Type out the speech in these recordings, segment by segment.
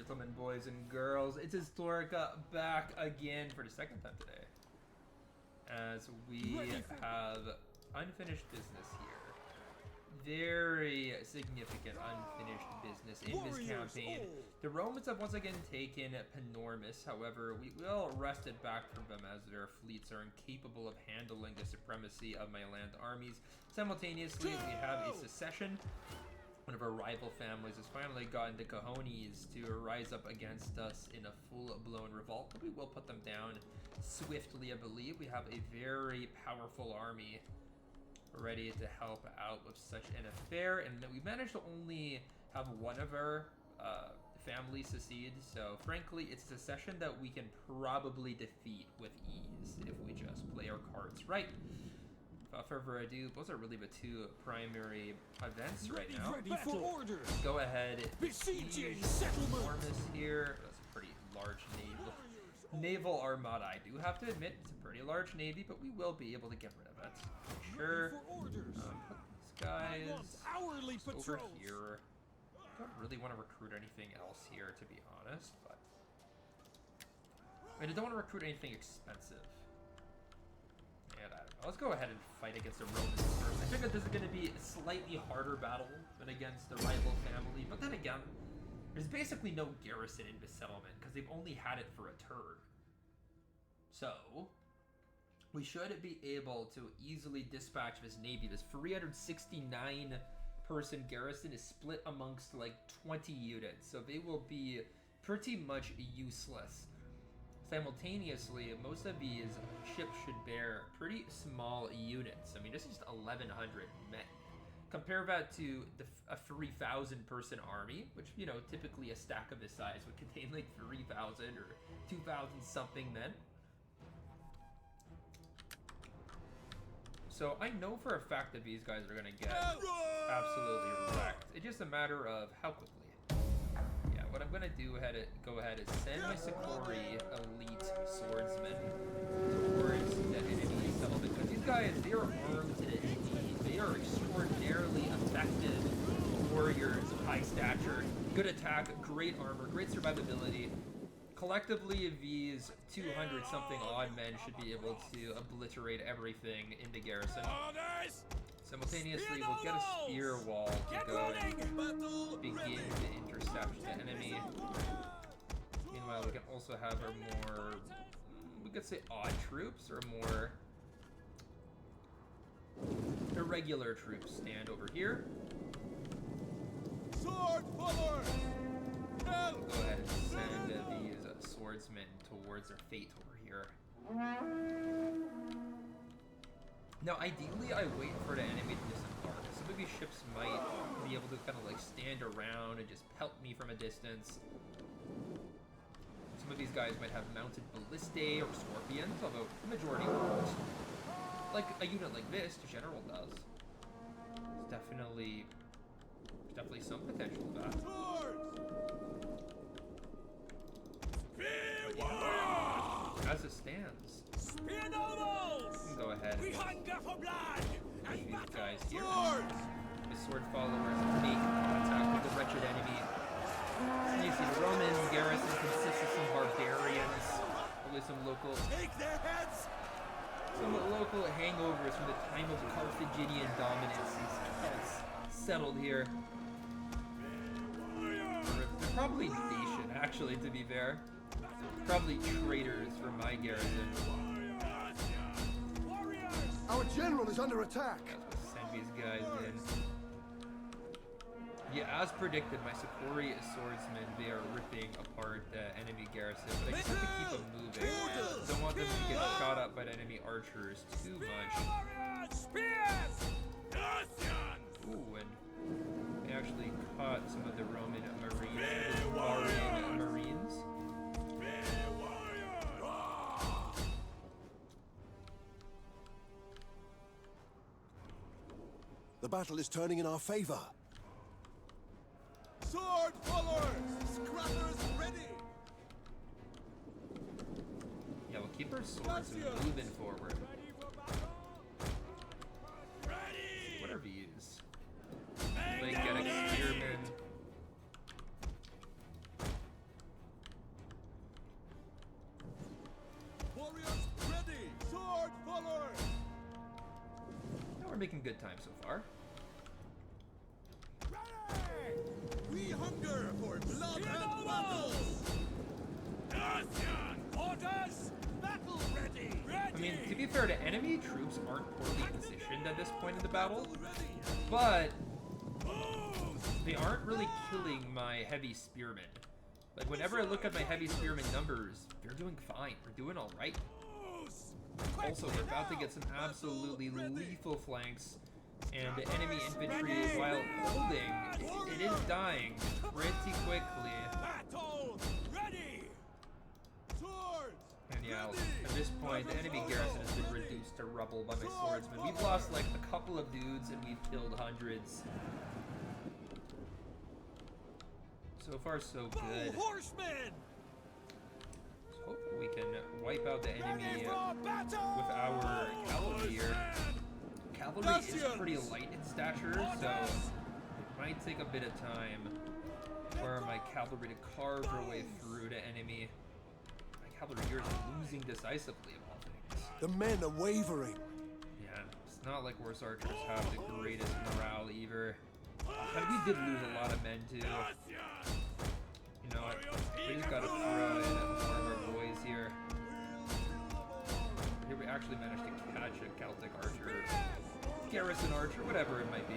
gentlemen, boys and girls, it's Historica back again for the second time today, as we have unfinished business here. Very significant unfinished business in this campaign. The Romans have once again taken Panormus, however, we will wrest it back from them as their fleets are incapable of handling the supremacy of my land armies. Simultaneously, we have a secession. One of our rival families has finally gotten the cojones to rise up against us in a full-blown revolt, but we will put them down swiftly, I believe. We have a very powerful army ready to help out with such an affair, and we managed to only have one of our families secede, so frankly, it's a secession that we can probably defeat with ease if we just play our cards right. Without further ado, those are really the two primary events right now. Ready for orders. Go ahead. Besieging settlement. Enormous here. That's a pretty large naval armada. I do have to admit, it's a pretty large navy, but we will be able to get rid of it. Sure. For orders. Put these guys hourly over patrols. here. I don't really want to recruit anything else here, to be honest, but I don't want to recruit anything expensive. And I don't know. Let's go ahead and fight against the Romans first. I figured this is going to be a slightly harder battle than against the rival family, but then again, there's basically no garrison in this settlement because they've only had it for a turn. So, we should be able to easily dispatch this navy. This 369 person garrison is split amongst like 20 units, so they will be pretty much useless. Simultaneously, most of these ships should bear pretty small units. I mean, this is just 1,100 men. Compare that to a 3,000 person army, which, you know, typically a stack of this size would contain like 3,000 or 2,000 something men. So I know for a fact that these guys are going to get absolutely wrecked. It's just a matter of how quickly. What I'm gonna do go ahead is send my Sicily elite swordsmen towards the enemy settlement, because these guys, they are armed to the teeth. They are extraordinarily effective warriors of high stature, good attack, great armor, great survivability. Collectively, these 200 something odd men should be able to obliterate everything in the garrison. Simultaneously, we'll get a spear wall to go and begin to intercept the enemy. Meanwhile, we can also have our more, we could say odd troops, or more irregular troops stand over here. Sword forward! We'll go ahead and send these swordsmen towards their fate over here. Now, ideally, I wait for the enemy to disembark. Some of these ships might be able to kind of like stand around and just pelt me from a distance. Some of these guys might have mounted ballistae or scorpions, although the majority won't. Like a unit like this, the general does. There's definitely some potential to that. As it stands, Spear nobles! we can go ahead We and hunger for blood! push And these guys here. Swords! The sword followers make contact with the wretched enemy. And you see the Roman garrison consists of some barbarians, probably some local hangovers from the time of Carthaginian dominance. These settled here. They're probably nation, actually, to be fair. Probably traitors from my garrison. Our general is under attack. Yeah, let's send these guys in. Yeah, as predicted, my Sicily swordsmen, they are ripping apart the enemy garrison, but I just have to keep them moving. I don't want them to get shot up by the enemy archers too much. Ooh, and they actually caught some of the Roman marines, Barbarian marines. The battle is turning in our favor. Sword followers! Scrappers ready! Yeah, we'll keep our swords moving forward. Ready! What are these? They get a spearman. We're making good time so far. Ready! We hunger for blood and battle! Orders! Battle ready! Ready! I mean, to be fair, the enemy troops aren't poorly positioned at this point in the battle, but they aren't really killing my heavy spearmen. Like, whenever I look at my heavy spearmen numbers, they're doing fine. We're doing all right. Also, we're about to get some absolutely lethal flanks, and the enemy infantry, while holding, it is dying pretty quickly. Battle ready! Swords! And yeah, at this point, the enemy garrison has been reduced to rubble by my swordsmen. We've lost like a couple of dudes, and we've killed hundreds. So far, so good. Horsemen! So hopefully we can wipe out the enemy with our cavalry here. Cavalry is pretty light in stature, so it might take a bit of time for my cavalry to carve their way through the enemy. My cavalry here is losing decisively of all things. The men are wavering. Yeah, it's not like horse archers have the greatest morale either. And we did lose a lot of men too. You know what? We just gotta throw in one of our boys here. Here we actually managed to catch a Celtic archer, garrison archer, whatever it might be.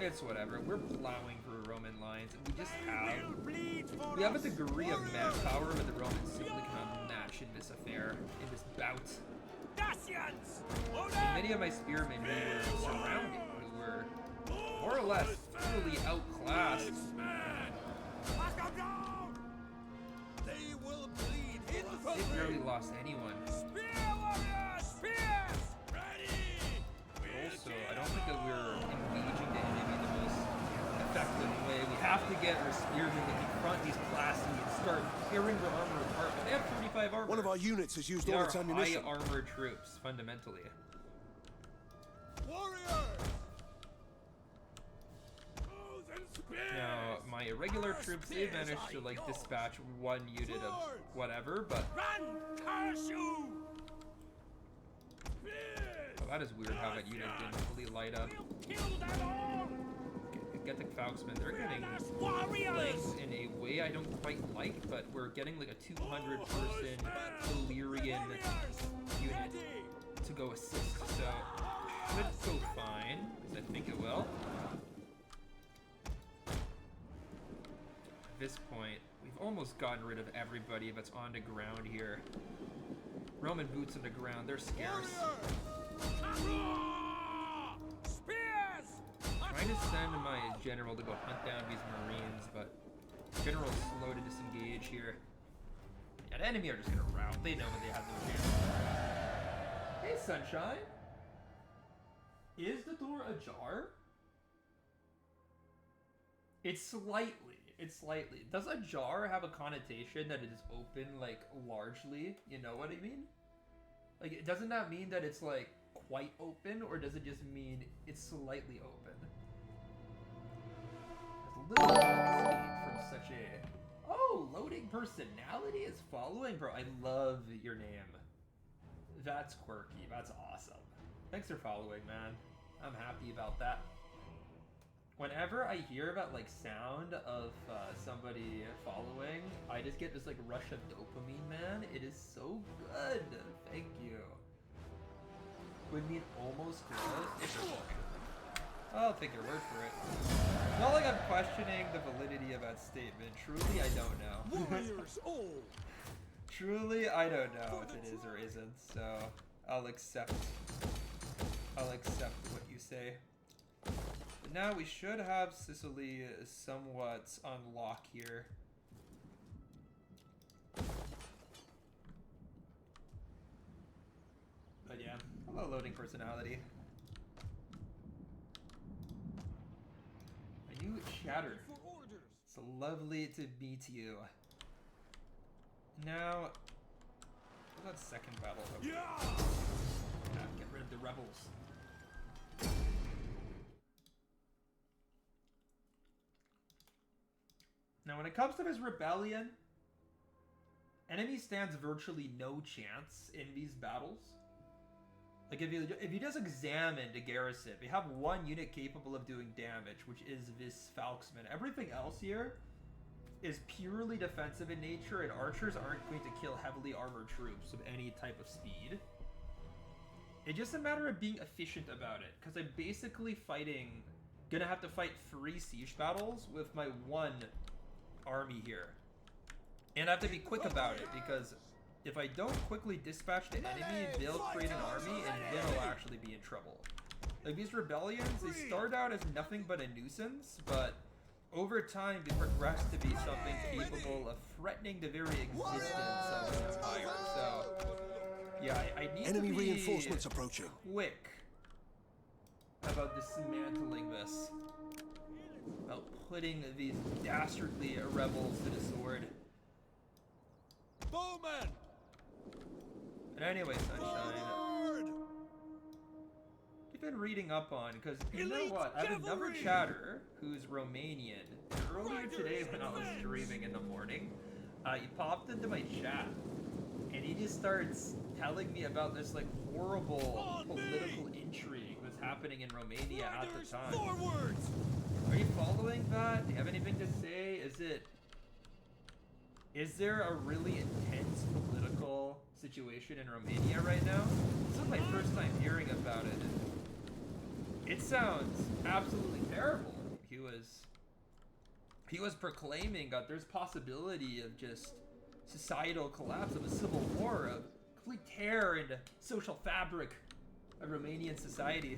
It's whatever. We're plowing through Roman lines, and we just have a degree of manpower that the Romans simply cannot match in this affair, in this bout. And many of my spearmen who were surrounded, who were more or less totally outclassed. They will bleed infantry! They barely lost anyone. Also, I don't think that we're engaging the enemy the most effective way. We have to get our spearmen to confront these classy and start tearing their armor apart. But they have 35 armor. One of our units has used They all are its ammunition. high armored troops, fundamentally. Warriors! Now, my irregular troops, they managed to like dispatch one unit of whatever, but Run! Curse you! oh, that is weird how that unit didn't fully light up. Kill them all! Get the Falksmen, they're getting Warriors! flanked in a way I don't quite like, but we're getting like a 200-person Illyrian unit to go assist, so should go fine, as I think it will. At this point, we've almost gotten rid of everybody that's on the ground here. Roman boots on the ground, they're scarce. Spears! Trying to send my general to go hunt down these marines, but general's slow to disengage here. Yeah, the enemy are just gonna rout. They know that they have no chance. Hey, Sunshine. Is the door ajar? It's slightly. It's slightly. Does ajar have a connotation that it is open, like, largely? You know what I mean? Like, doesn't that mean that it's, like, quite open, or does it just mean it's slightly open? There's a little escape from such a... Oh, loading personality is following? Bro, I love your name. That's quirky. That's awesome. Thanks for following, man. I'm happy about that. Whenever I hear about like sound of somebody following, I just get this like rush of dopamine, man. It is so good. Thank you. Would mean almost close. I'll take your word for it. It's not like I'm questioning the validity of that statement. Truly, I don't know. Warriors all! Truly, I don't know if it is or isn't. So I'll accept what you say. But now we should have Sicily somewhat on lock here. But yeah, hello loading personality. Are you shattered? For orders! It's lovely to meet you. Now, what's that second battle over? Yeah! Get rid of the rebels. Now, when it comes to this rebellion, enemy stands virtually no chance in these battles. Like, if you just examine the garrison, we have one unit capable of doing damage, which is this Falksman. Everything else here is purely defensive in nature, and archers aren't going to kill heavily armored troops of any type of speed. It's just a matter of being efficient about it, because I'm basically gonna have to fight 3 siege battles with my 1 army here. And I have to be quick about it, because if I don't quickly dispatch the enemy, they'll create an army, and then I'll actually be in trouble. Like, these rebellions, they start out as nothing but a nuisance, but over time they progress to be something capable of threatening the very existence of an empire. So, yeah, I need Enemy to be reinforcements approaching. quick about dismantling this. About putting these dastardly rebels to the sword. Bowman! But anyway, Sunshine, Forward! you've been reading up on, because you know what? I have another chatter who's Romanian. Earlier today when I was streaming in the morning, he popped into my chat, and he just starts telling me about this like horrible political intrigue that's happening in Romania at the time. Forwards! Are you following that? Do you have anything to say? Is there a really intense political situation in Romania right now? This is my first time hearing about it. It sounds absolutely terrible. He was proclaiming that there's possibility of just societal collapse, of a civil war, of complete tear in the social fabric of Romanian society.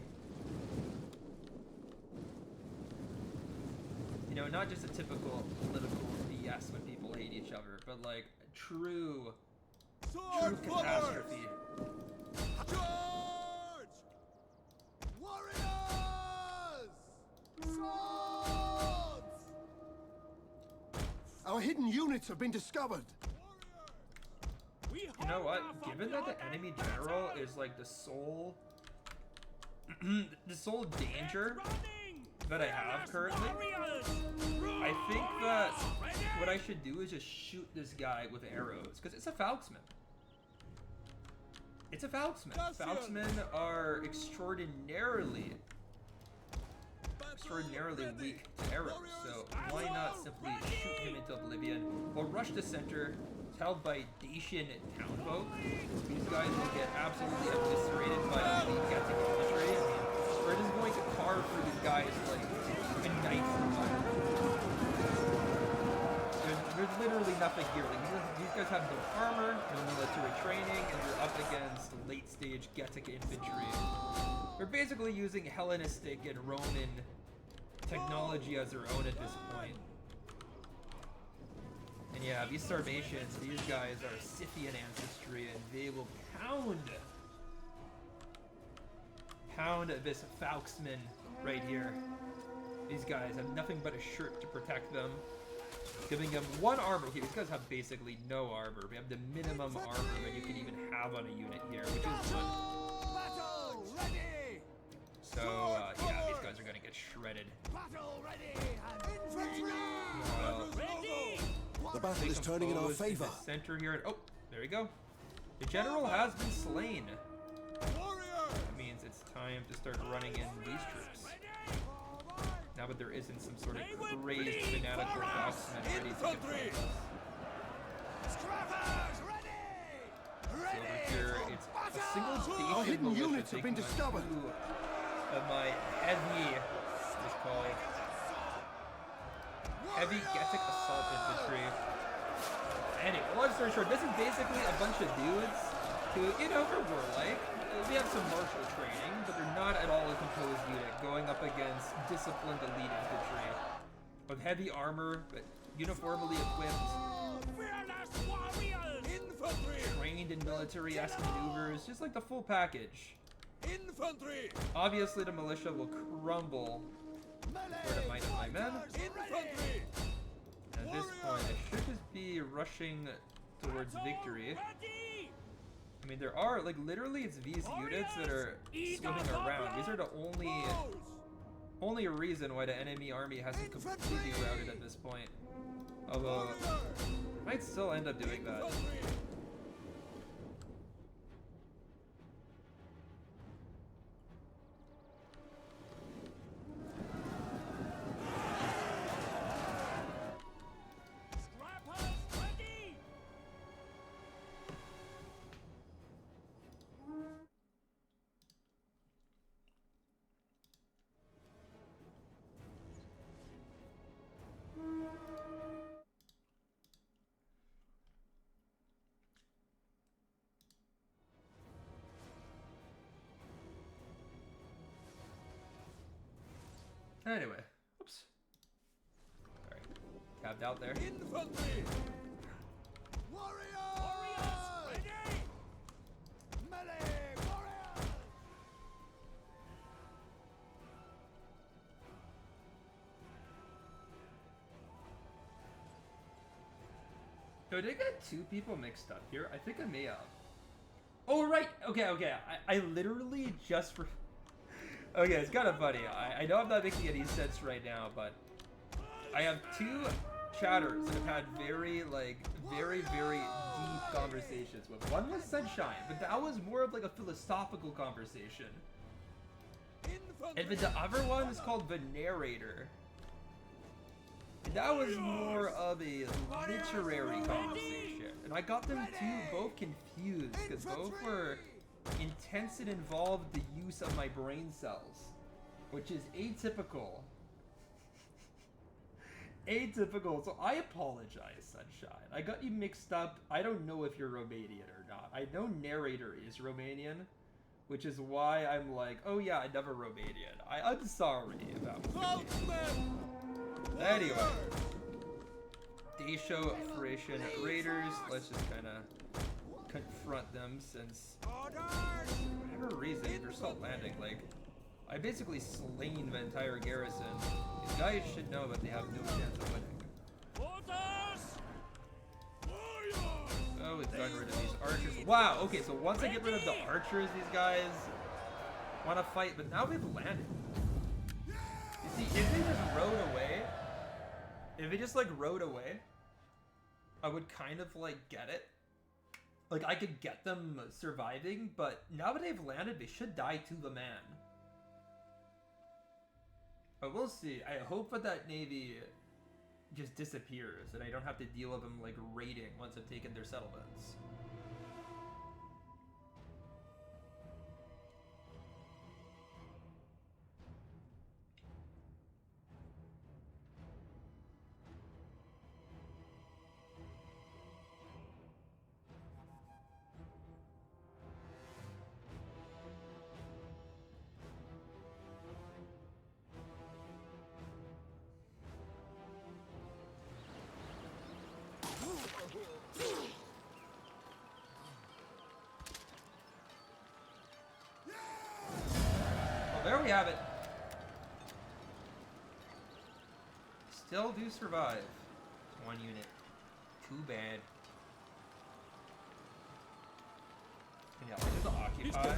You know, not just a typical political BS when people hate each other, but like true catastrophe. Charge! Warriors! Swords! Our hidden units have been discovered. You know what? Given that the enemy general is like the sole danger that I have currently, I think that what I should do is just shoot this guy with arrows, because it's a Falksman. It's a Falksman. Falksmen are extraordinarily weak to arrows, so why not simply shoot him into oblivion? We'll rush the center. It's held by Dacian townfolk. These guys will get absolutely eviscerated by elite Getae infantry. I mean, we're just going to carve through these guys like a knife through butter. There's literally nothing here. Like, these guys have no armor, no military training, and you're up against late-stage Getae infantry. They're basically using Hellenistic and Roman technology as their own at this point. And yeah, these Sarmatians, these guys are Scythian ancestry, and they will pound this Falksman right here. These guys have nothing but a shirt to protect them, giving them 1 armor. Okay, these guys have basically no armor. We have the minimum armor that you can even have on a unit here, which is good. Battle ready! So, yeah, these guys are gonna get shredded. Battle ready! Infantry! Well, The battle is turning in our composed favor. the center here. Oh, there we go. The general has been slain. Warriors! That means it's time to start running in these troops. Now that there isn't some sort of crazed fanatical Falksman ready to confront us. Scrappers ready! So over here, it's a single station Our hidden militia units have been taking on discovered. 2 of my heavy Getae assault infantry. Anyway, long story short, this is basically a bunch of dudes who, you know, they're warlike. They have some martial training, but they're not at all a composed unit, going up against disciplined elite infantry with heavy armor, but uniformly equipped, Infantry! trained in military-esque maneuvers, just like the full package. Infantry! Obviously, the militia will crumble for the might of my men. Infantry! At this point, I should just be rushing towards victory. I mean, there are, like, literally it's these units that are swimming around. These are the only reason why the enemy army hasn't completely routed at this point. Although, I might still end up doing that. Anyway, oops. Sorry, cabbed out there. Infantry! Warriors! Ready! Melee! Warriors! So did I get two people mixed up here? I think I may have. Oh, right. Okay. I literally just... Okay, it's kind of funny. I know I'm not making any sense right now, but I have two chatters that have had very deep conversations with. One was Sunshine, but that was more of like a philosophical conversation. And the other one is called The Narrator. And that was more of a literary conversation. And I got them both confused, because both were intense and involved the use of my brain cells, which is atypical. Atypical, so I apologize, Sunshine. I got you mixed up. I don't know if you're Romanian or not. I know Narrator is Romanian, which is why I'm like, oh yeah, I never Romanian. I'm sorry about that. Anyway, Daisho Frisian Raiders, let's just kind of confront them, since for whatever reason they're still landing. Like, I basically slain the entire garrison. These guys should know that they have no chance of winning. Oh, we've gotten rid of these archers. Wow, okay, so once I get rid of the archers, these guys want to fight, but now we've landed. You see, if they just rode away, I would kind of, like, get it. Like, I could get them surviving, but now that they've landed, they should die to the man. But we'll see. I hope that navy just disappears, and I don't have to deal with them, like, raiding once I've taken their settlements. There we have it. Still do survive. One unit. Too bad. And yeah, this is occupied.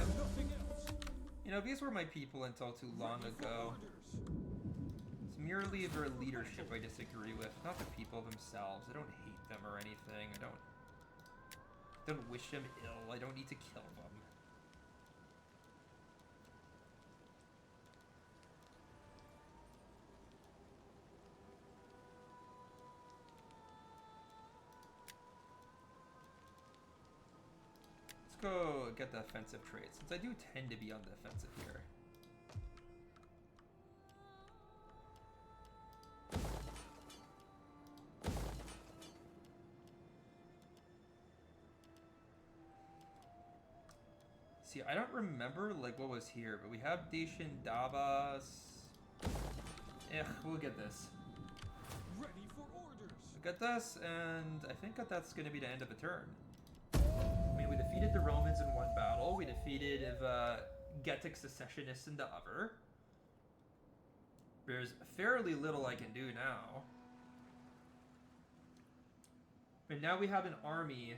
You know, these were my people until too long ago. It's merely their leadership I disagree with, not the people themselves. I don't hate them or anything. I don't wish them ill. I don't need to kill them. Go get the offensive trade, since I do tend to be on the offensive here. See, I don't remember like what was here, but we have Dacian Davos. We'll get this. Ready for orders. We'll get this, and I think that's going to be the end of the turn. I mean, we defeated the Romans in one battle. We defeated the Getae secessionists in the other. There's fairly little I can do now. And now we have an army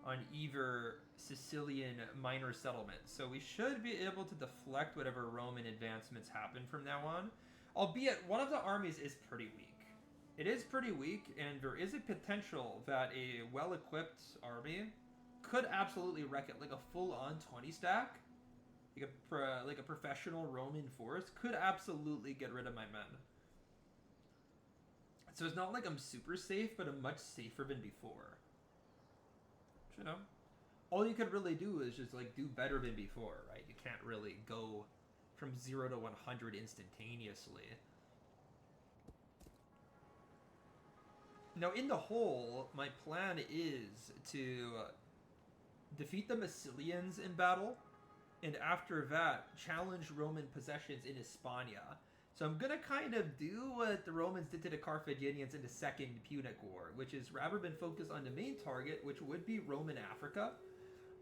on either Sicilian minor settlements. So we should be able to deflect whatever Roman advancements happen from now on. Albeit, one of the armies is pretty weak. It is pretty weak, and there is a potential that a well-equipped army could absolutely wreck it. Like a full-on 20 stack, like a professional Roman force, could absolutely get rid of my men. So it's not like I'm super safe, but I'm much safer than before. You know? All you could really do is just like do better than before, right? You can't really go from 0 to 100 instantaneously. Now, in the whole, my plan is to defeat the Massalians in battle, and after that, challenge Roman possessions in Hispania. So I'm gonna kind of do what the Romans did to the Carthaginians in the Second Punic War, which is rather than focus on the main target, which would be Roman Africa,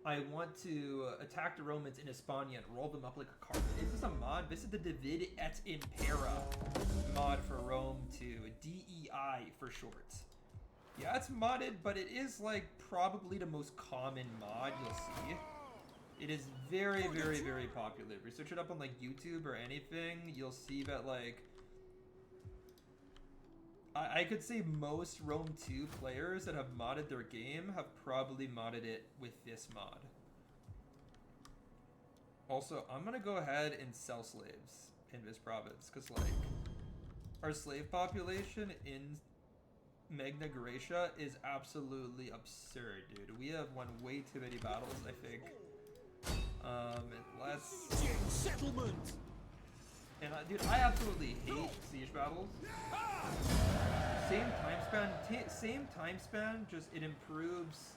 I want to attack the Romans in Hispania and roll them up like a carpet. Is this a mod? This is the Divide et Impera mod for Rome 2, DEI for short. Yeah, it's modded, but it is like probably the most common mod you'll see. It is very, very, very popular. If you search it up on like YouTube or anything, you'll see that like I could say most Rome 2 players that have modded their game have probably modded it with this mod. Also, I'm gonna go ahead and sell slaves in this province, because like our slave population in Magna Graecia is absolutely absurd, dude. We have won way too many battles, I think. Let's Settlement. And dude, I absolutely hate siege battles. Same time span, just it improves.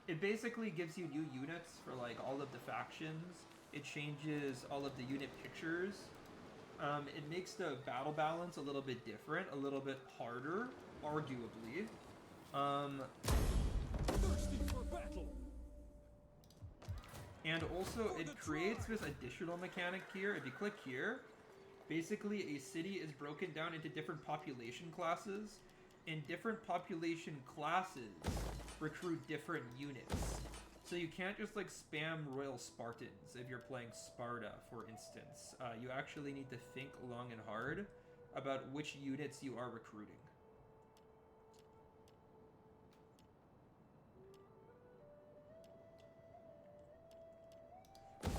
It basically gives you new units for like all of the factions. It changes all of the unit pictures. It makes the battle balance a little bit different, a little bit harder, arguably. Thirsty for battle. And also, it creates this additional mechanic here. If you click here, basically a city is broken down into different population classes, and different population classes recruit different units. So you can't just like spam Royal Spartans if you're playing Sparta, for instance. You actually need to think long and hard about which units you are recruiting.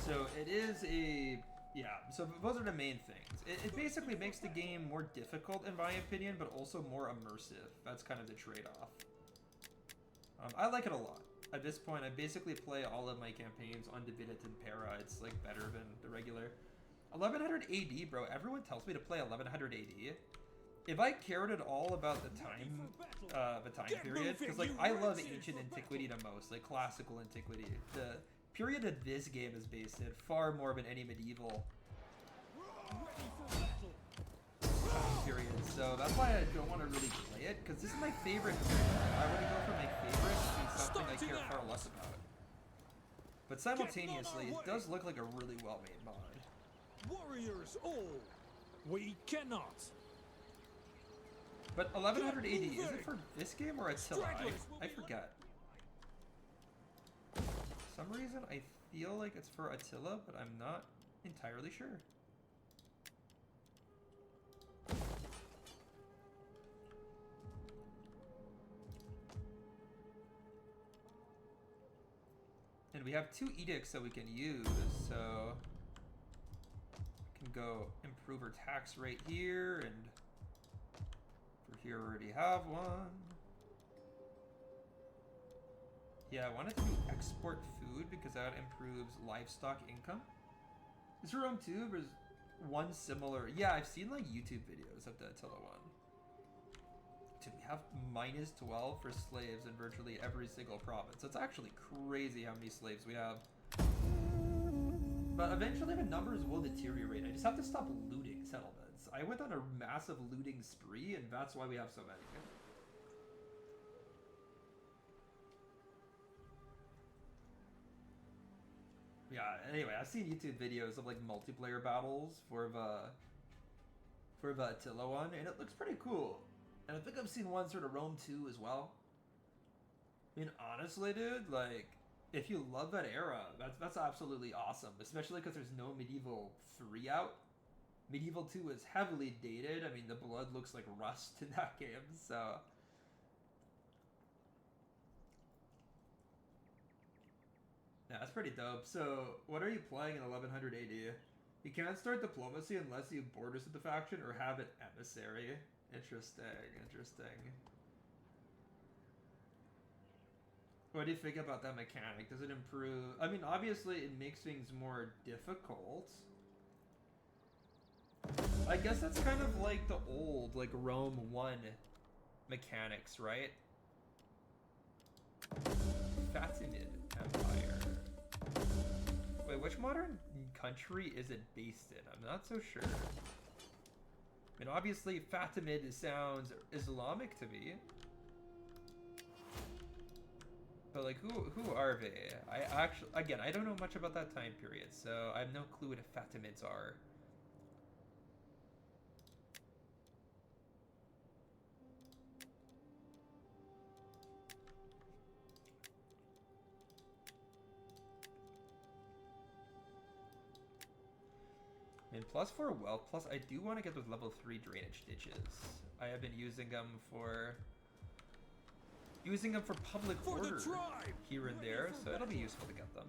So it is a... Yeah, so those are the main things. It basically makes the game more difficult, in my opinion, but also more immersive. That's kind of the trade-off. I like it a lot. At this point, I basically play all of my campaigns on Divide et Impera. It's, like, better than the regular. 1100 AD, bro. Everyone tells me to play 1100 AD. If I cared at all about the time period, because, like, I love ancient antiquity the most, like, classical antiquity. The period that this game is based in far more than any medieval period. So that's why I don't want to really play it, because this is my favorite period. I want to go for my favorite to something I care far less about. But simultaneously, it does look like a really well-made mod. Warriors all. We cannot. But 1100 AD, is it for this game or Attila? I forget. For some reason, I feel like it's for Attila, but I'm not entirely sure. And we have 2 edicts that we can use, so we can go improve our tax rate here, and for here we already have one. Yeah, I wanted to do export food because that improves livestock income. Is there Rome 2? There's one similar. Yeah, I've seen like YouTube videos of the Attila one. Dude, we have -12 for slaves in virtually every single province. It's actually crazy how many slaves we have. But eventually the numbers will deteriorate. I just have to stop looting settlements. I went on a massive looting spree, and that's why we have so many. Yeah, anyway, I've seen YouTube videos of like multiplayer battles for the Attila one, and it looks pretty cool. And I think I've seen one sort of Rome 2 as well. I mean, honestly, dude, like, if you love that era, that's absolutely awesome. Especially because there's no Medieval 3 out. Medieval 2 is heavily dated. I mean, the blood looks like rust in that game, so... Yeah, that's pretty dope. So, what are you playing in 1100 AD? You can't start diplomacy unless you have borders with the faction or have an emissary. Interesting, interesting. What do you think about that mechanic? Does it improve? I mean, obviously it makes things more difficult. I guess that's kind of like the old, like, Rome 1 mechanics, right? Fatimid Empire. Wait, which modern country is it based in? I'm not so sure. I mean, obviously Fatimid sounds Islamic to me. But like, who are they? I actually, again, I don't know much about that time period, so I have no clue what Fatimids are. And +4 wealth, plus I do want to get those level 3 drainage ditches. I have been using them for public order here and there, so it'll be useful to get them.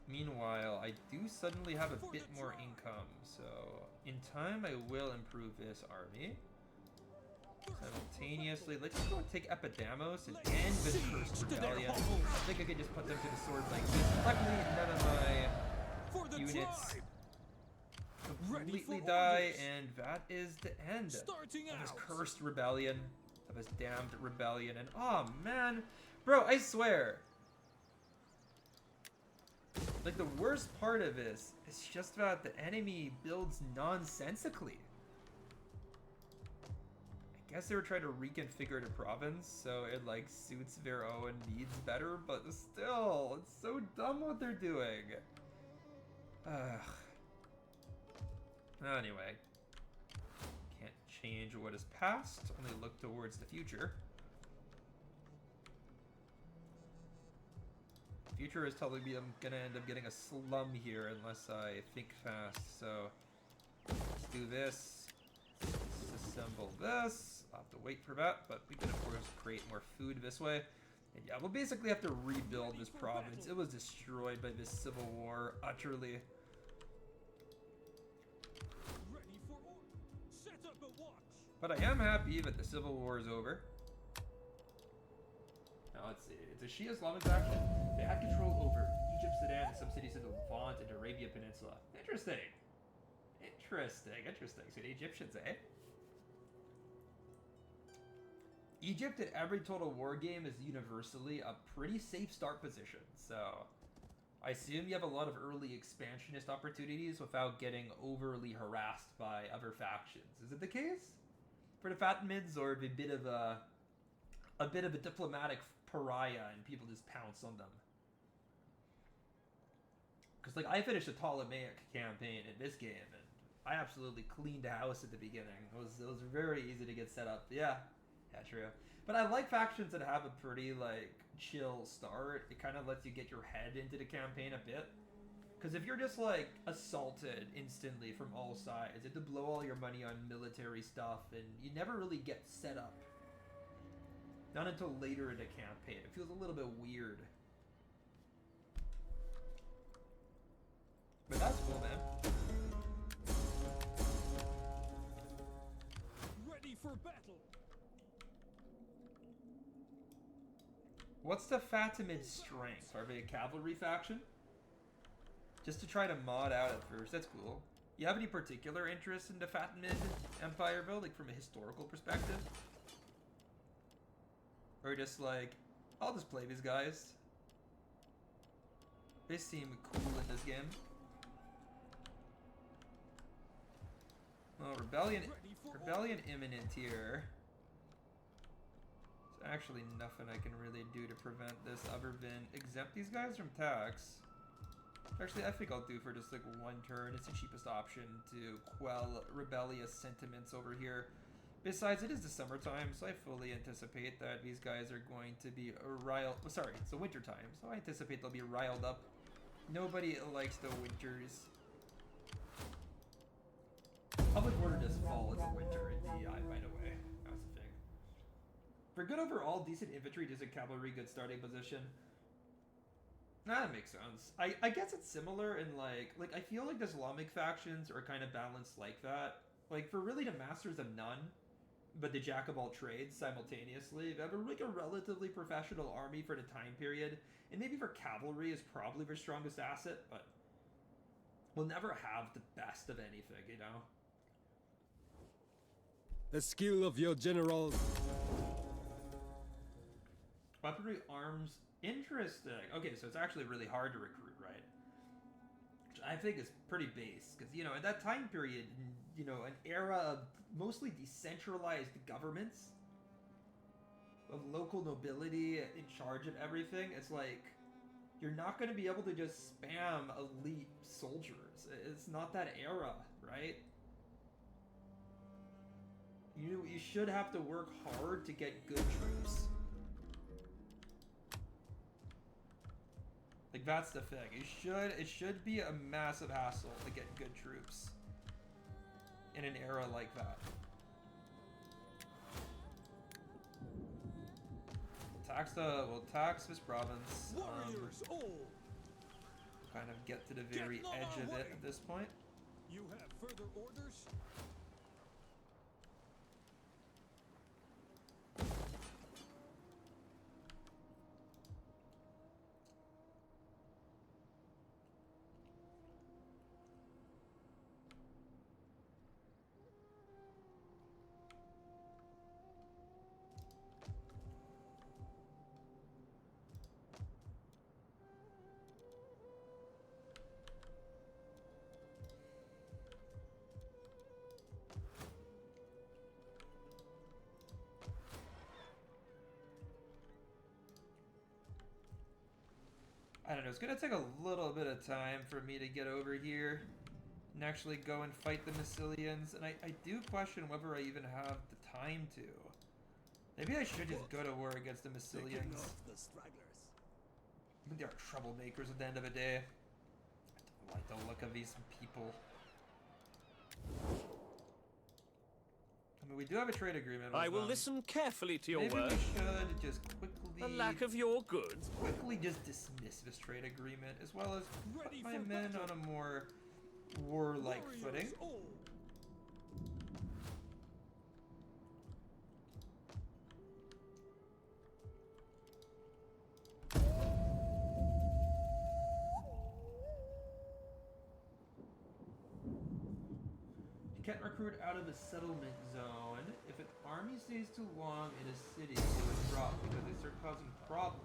Meanwhile, I do suddenly have a bit more income, so in time I will improve this army. Simultaneously, let's just go take Epidamos and end this Cursed Rebellion. I think I could just put them to the sword like this. Luckily, none of my units completely die, and that is the end of his Cursed Rebellion, of his damned rebellion. And oh man, bro, I swear, like, the worst part of this is just that the enemy builds nonsensically. I guess they were trying to reconfigure the province so it like suits their own needs better, but still, it's so dumb what they're doing. Ugh. Anyway, can't change what is past, only look towards the future. Future is telling me I'm gonna end up getting a slum here unless I think fast, so let's do this. Disassemble this. I'll have to wait for that, but we can of course create more food this way. And yeah, we'll basically have to rebuild this province. It was destroyed by this civil war utterly. But I am happy that the civil war is over. Now let's see. It's a Shia Islamic faction. They had control over Egypt, Sudan, and some cities in the Levant and Arabia Peninsula. Interesting. Interesting. So the Egyptians, eh? Egypt in every Total War game is universally a pretty safe start position, so I assume you have a lot of early expansionist opportunities without getting overly harassed by other factions. Is it the case for the Fatimids, or a bit of a diplomatic pariah and people just pounce on them? Because like, I finished a Ptolemaic campaign in this game and I absolutely cleaned house at the beginning. It was very easy to get set up. Yeah, true. But I like factions that have a pretty like chill start. It kind of lets you get your head into the campaign a bit. Because if you're just like assaulted instantly from all sides, you have to blow all your money on military stuff and you never really get set up. Not until later in the campaign. It feels a little bit weird. But that's cool, man. Ready for battle. What's the Fatimid strength? Are they a cavalry faction? Just to try to mod out at first. That's cool. You have any particular interest in the Fatimid Empire build, like from a historical perspective? Or just like, I'll just play these guys. They seem cool in this game. Oh, rebellion imminent here. There's actually nothing I can really do to prevent this other than exempt these guys from tax. Actually, I think I'll do for just like one turn. It's the cheapest option to quell rebellious sentiments over here. Besides, it is the summertime, so I fully anticipate that these guys are going to be riled. Sorry, it's the winter time, so I anticipate they'll be riled up. Nobody likes the winters. winter in DEI, by the way. That's the thing. For good overall, decent infantry, decent cavalry, good starting position. Nah, that makes sense. I guess it's similar in like I feel like the Islamic factions are kind of balanced like that. Like for really the masters of none, but the jack of all trades simultaneously. They have like a relatively professional army for the time period, and maybe for cavalry is probably their strongest asset, but we'll never have the best of anything, you know? The skill of your general. Weaponry, arms, interesting. Okay, so it's actually really hard to recruit, right? Which I think is pretty base, because, you know, at that time period, you know, an era of mostly decentralized governments, of local nobility in charge of everything, it's like, you're not going to be able to just spam elite soldiers. It's not that era, right? You should have to work hard to get good troops. Like, that's the thing. It should be a massive hassle to get good troops in an era like that. We'll tax this province. Warriors all. Kind of get to the very edge of it at this point. You have further orders? I don't know, it's gonna take a little bit of time for me to get over here and actually go and fight the Massalians, and I do question whether I even have the time to. Maybe I should just go to war against the Massalians. I think they are troublemakers at the end of the day. I don't like the look of these people. I mean, we do have a trade agreement with I will them. listen carefully to your Maybe word. we should just quickly... The lack of your goods. Quickly just dismiss this trade agreement, as well as put my men on a more warlike footing. All. You can't recruit out of the settlement zone. If an army stays too long in a city, they withdraw because they start causing problems.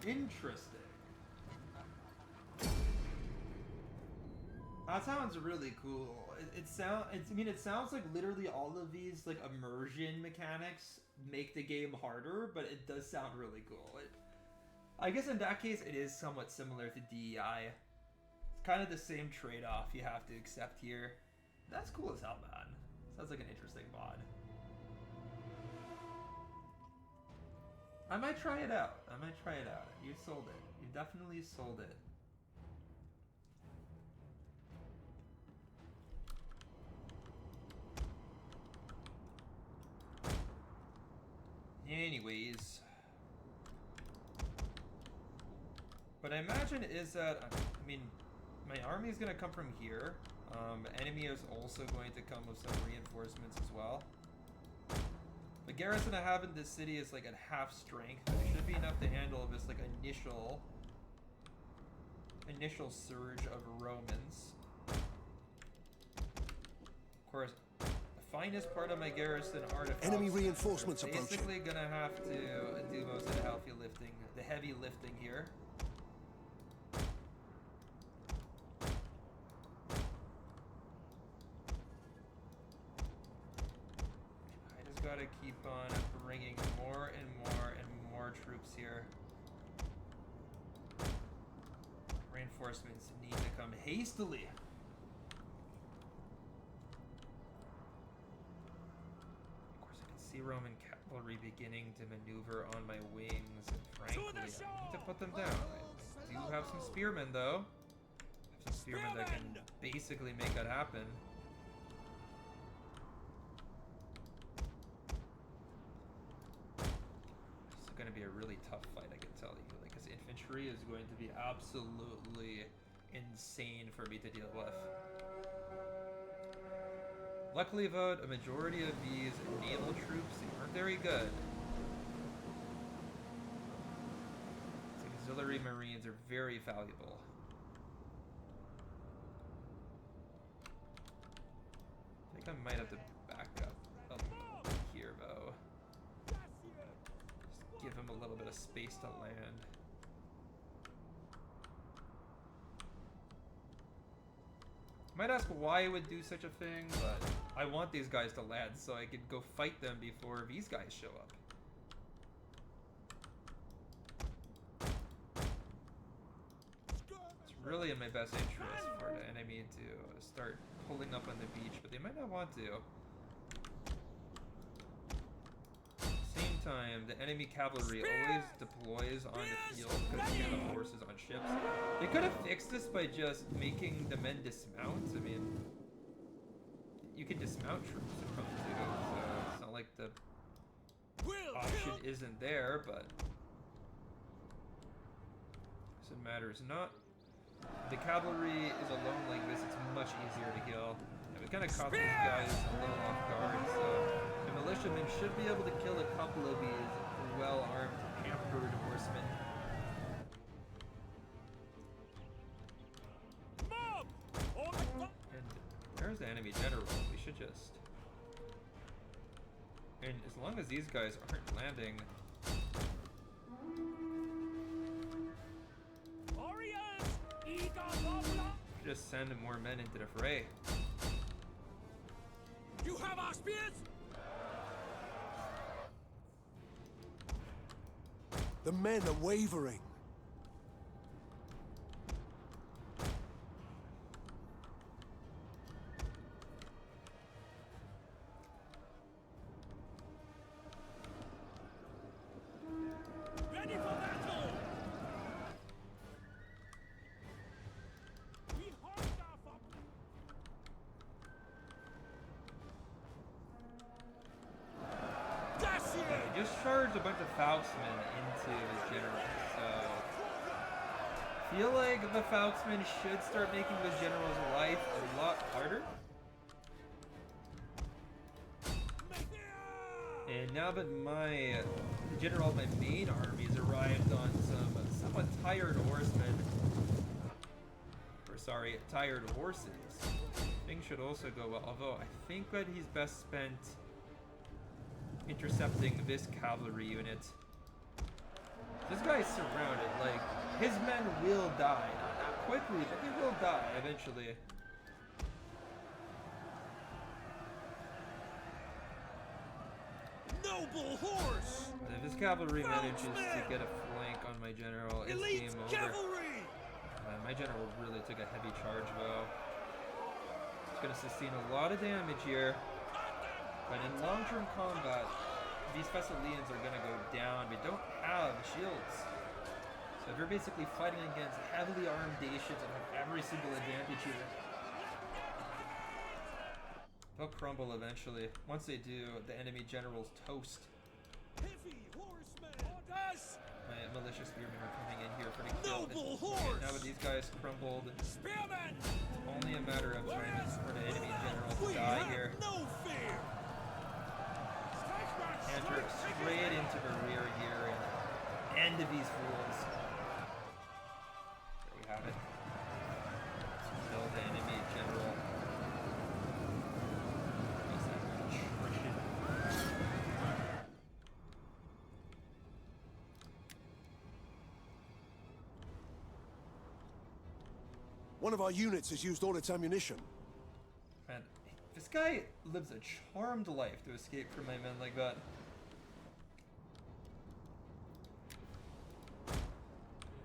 Interesting. That sounds really cool. It sounds like literally all of these like immersion mechanics make the game harder, but it does sound really cool. I guess in that case, it is somewhat similar to DEI. It's kind of the same trade-off you have to accept here. That's cool as hell, man. Sounds like an interesting mod. I might try it out. You sold it. You definitely sold it. Anyways. What I imagine is that, I mean, my army is going to come from here. Enemy is also going to come with some reinforcements as well. The garrison I have in this city is like at half strength. It should be enough to handle this like initial surge of Romans. Of course, the finest part of my garrison artifacts. Enemy reinforcements approaching. Basically gonna have to do most of the heavy lifting here. gotta keep on bringing more and more and more troops here. Reinforcements need to come hastily. Of course, I can see Roman cavalry beginning to maneuver on my wings, and frankly, I need to put them down. I do have some spearmen, though. I have some spearmen that can basically make that happen. This is going to be a really tough fight, I can tell you. Like, his infantry is going to be absolutely insane for me to deal with. Luckily, though, a majority of these naval troops aren't very good. So auxiliary marines are very valuable. I think I might have to back up here, though. Just give him a little bit of space to land. Might ask why I would do such a thing, but I want these guys to land so I could go fight them before these guys show up. It's really in my best interest for the enemy to start pulling up on the beach, but they might not want to. At the same time, the enemy cavalry always deploys on the field because we have horses on ships. They could have fixed this by just making the men dismount. I mean, you can dismount troops in Rome too, so it's not like the option isn't there, but it matters not. The cavalry is alone like this, it's much easier to kill. It would kind of caught these guys a little off guard, so the militiamen should be able to kill a couple of these well-armed, pampered horsemen. And there's the enemy general. We should just... And as long as these guys aren't landing... Just send more men into the fray. You have our spears? The men are wavering. Ready for battle! We hold our forefathers. He just charged a bunch of Falksmen into his general, so I feel like the Falksmen should start making the general's life a lot harder. And now that the general of my main army has arrived on some somewhat tired horsemen, or sorry, tired horses, things should also go well, although I think that he's best spent intercepting this cavalry unit. This guy's surrounded, like, his men will die. Not quickly, but they will die eventually. Noble horse! If this cavalry manages to get a flank on my general, it's game over. Cavalry! My general really took a heavy charge, though. It's going to sustain a lot of damage here. But in long-term combat, these Massalians are going to go down. They don't have shields. So they're basically fighting against heavily armed nations and have every single advantage here. They'll crumble eventually. Once they do, the enemy general's toast. Heavy horsemen! Orders! My militia spearmen are coming in here pretty quick. Noble horse! Now that these guys crumbled, Spearmen! only a matter of time for the enemy general to die here. No fear! Enter straight into the rear here and end of these fools. There we have it. Kill the enemy general. One of our units has used all its ammunition. Man, this guy lives a charmed life to escape from my men like that.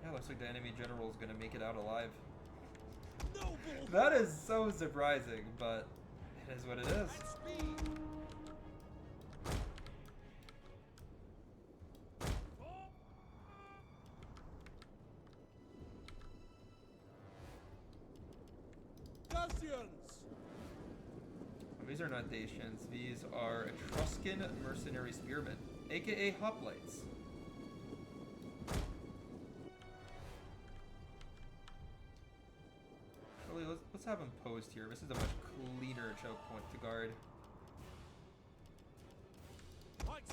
Yeah, looks like the enemy general is gonna make it out alive. Noble. That is so surprising, but it is what it is. At speed. Dacians. These are not Dacians. These are Etruscan mercenary spearmen, aka hoplites. Actually, let's have them posed here. This is a much cleaner choke point to guard.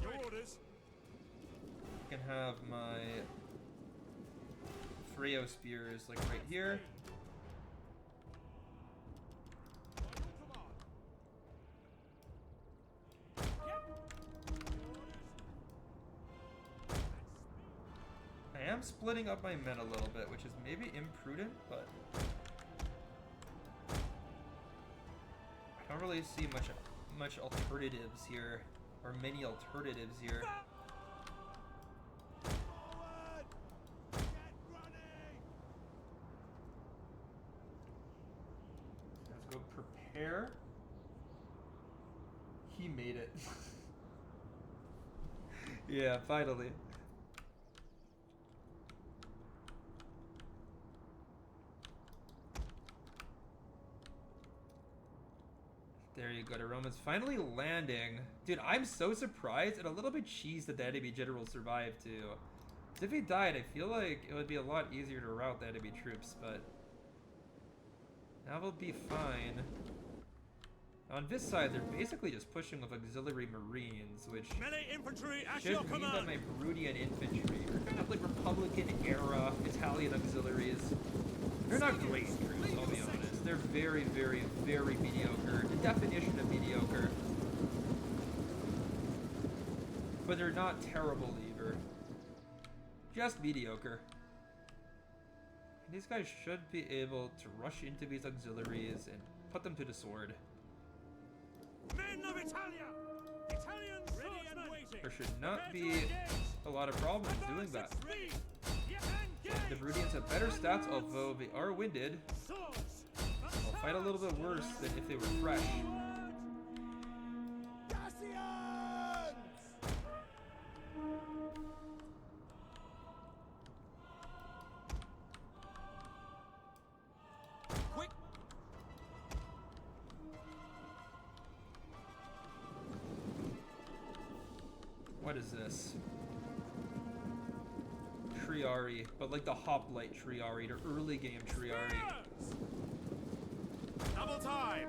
Your orders. I can have my Freo spears like right here. I am splitting up my men a little bit, which is maybe imprudent, but I don't really see much alternatives here, or many alternatives here. Forward. Get running. Let's go prepare. He made it. Yeah, finally. There you go, the Romans finally landing. Dude, I'm so surprised and a little bit cheesed that the enemy general survived too. 'Cause if he died, I feel like it would be a lot easier to rout the enemy troops, but that will be fine. On this side, they're basically just pushing with auxiliary marines, which Melee infantry at should your mean that command. my Brutian infantry are kind of like Republican-era Italian auxiliaries. They're not great troops, I'll be honest. They're very, very, very mediocre. The definition of mediocre. But they're not terrible either. Just mediocre. And these guys should be able to rush into these auxiliaries and put them to the sword. Men of Italia. Italians ready and waiting. There should not be a lot of problems doing that. The Brutians have better stats, although they are winded. They'll fight a little bit worse than if they were fresh. Dacians. Quick. What is this? Triari, but like the hoplite Triari, the early game Triari. Double time.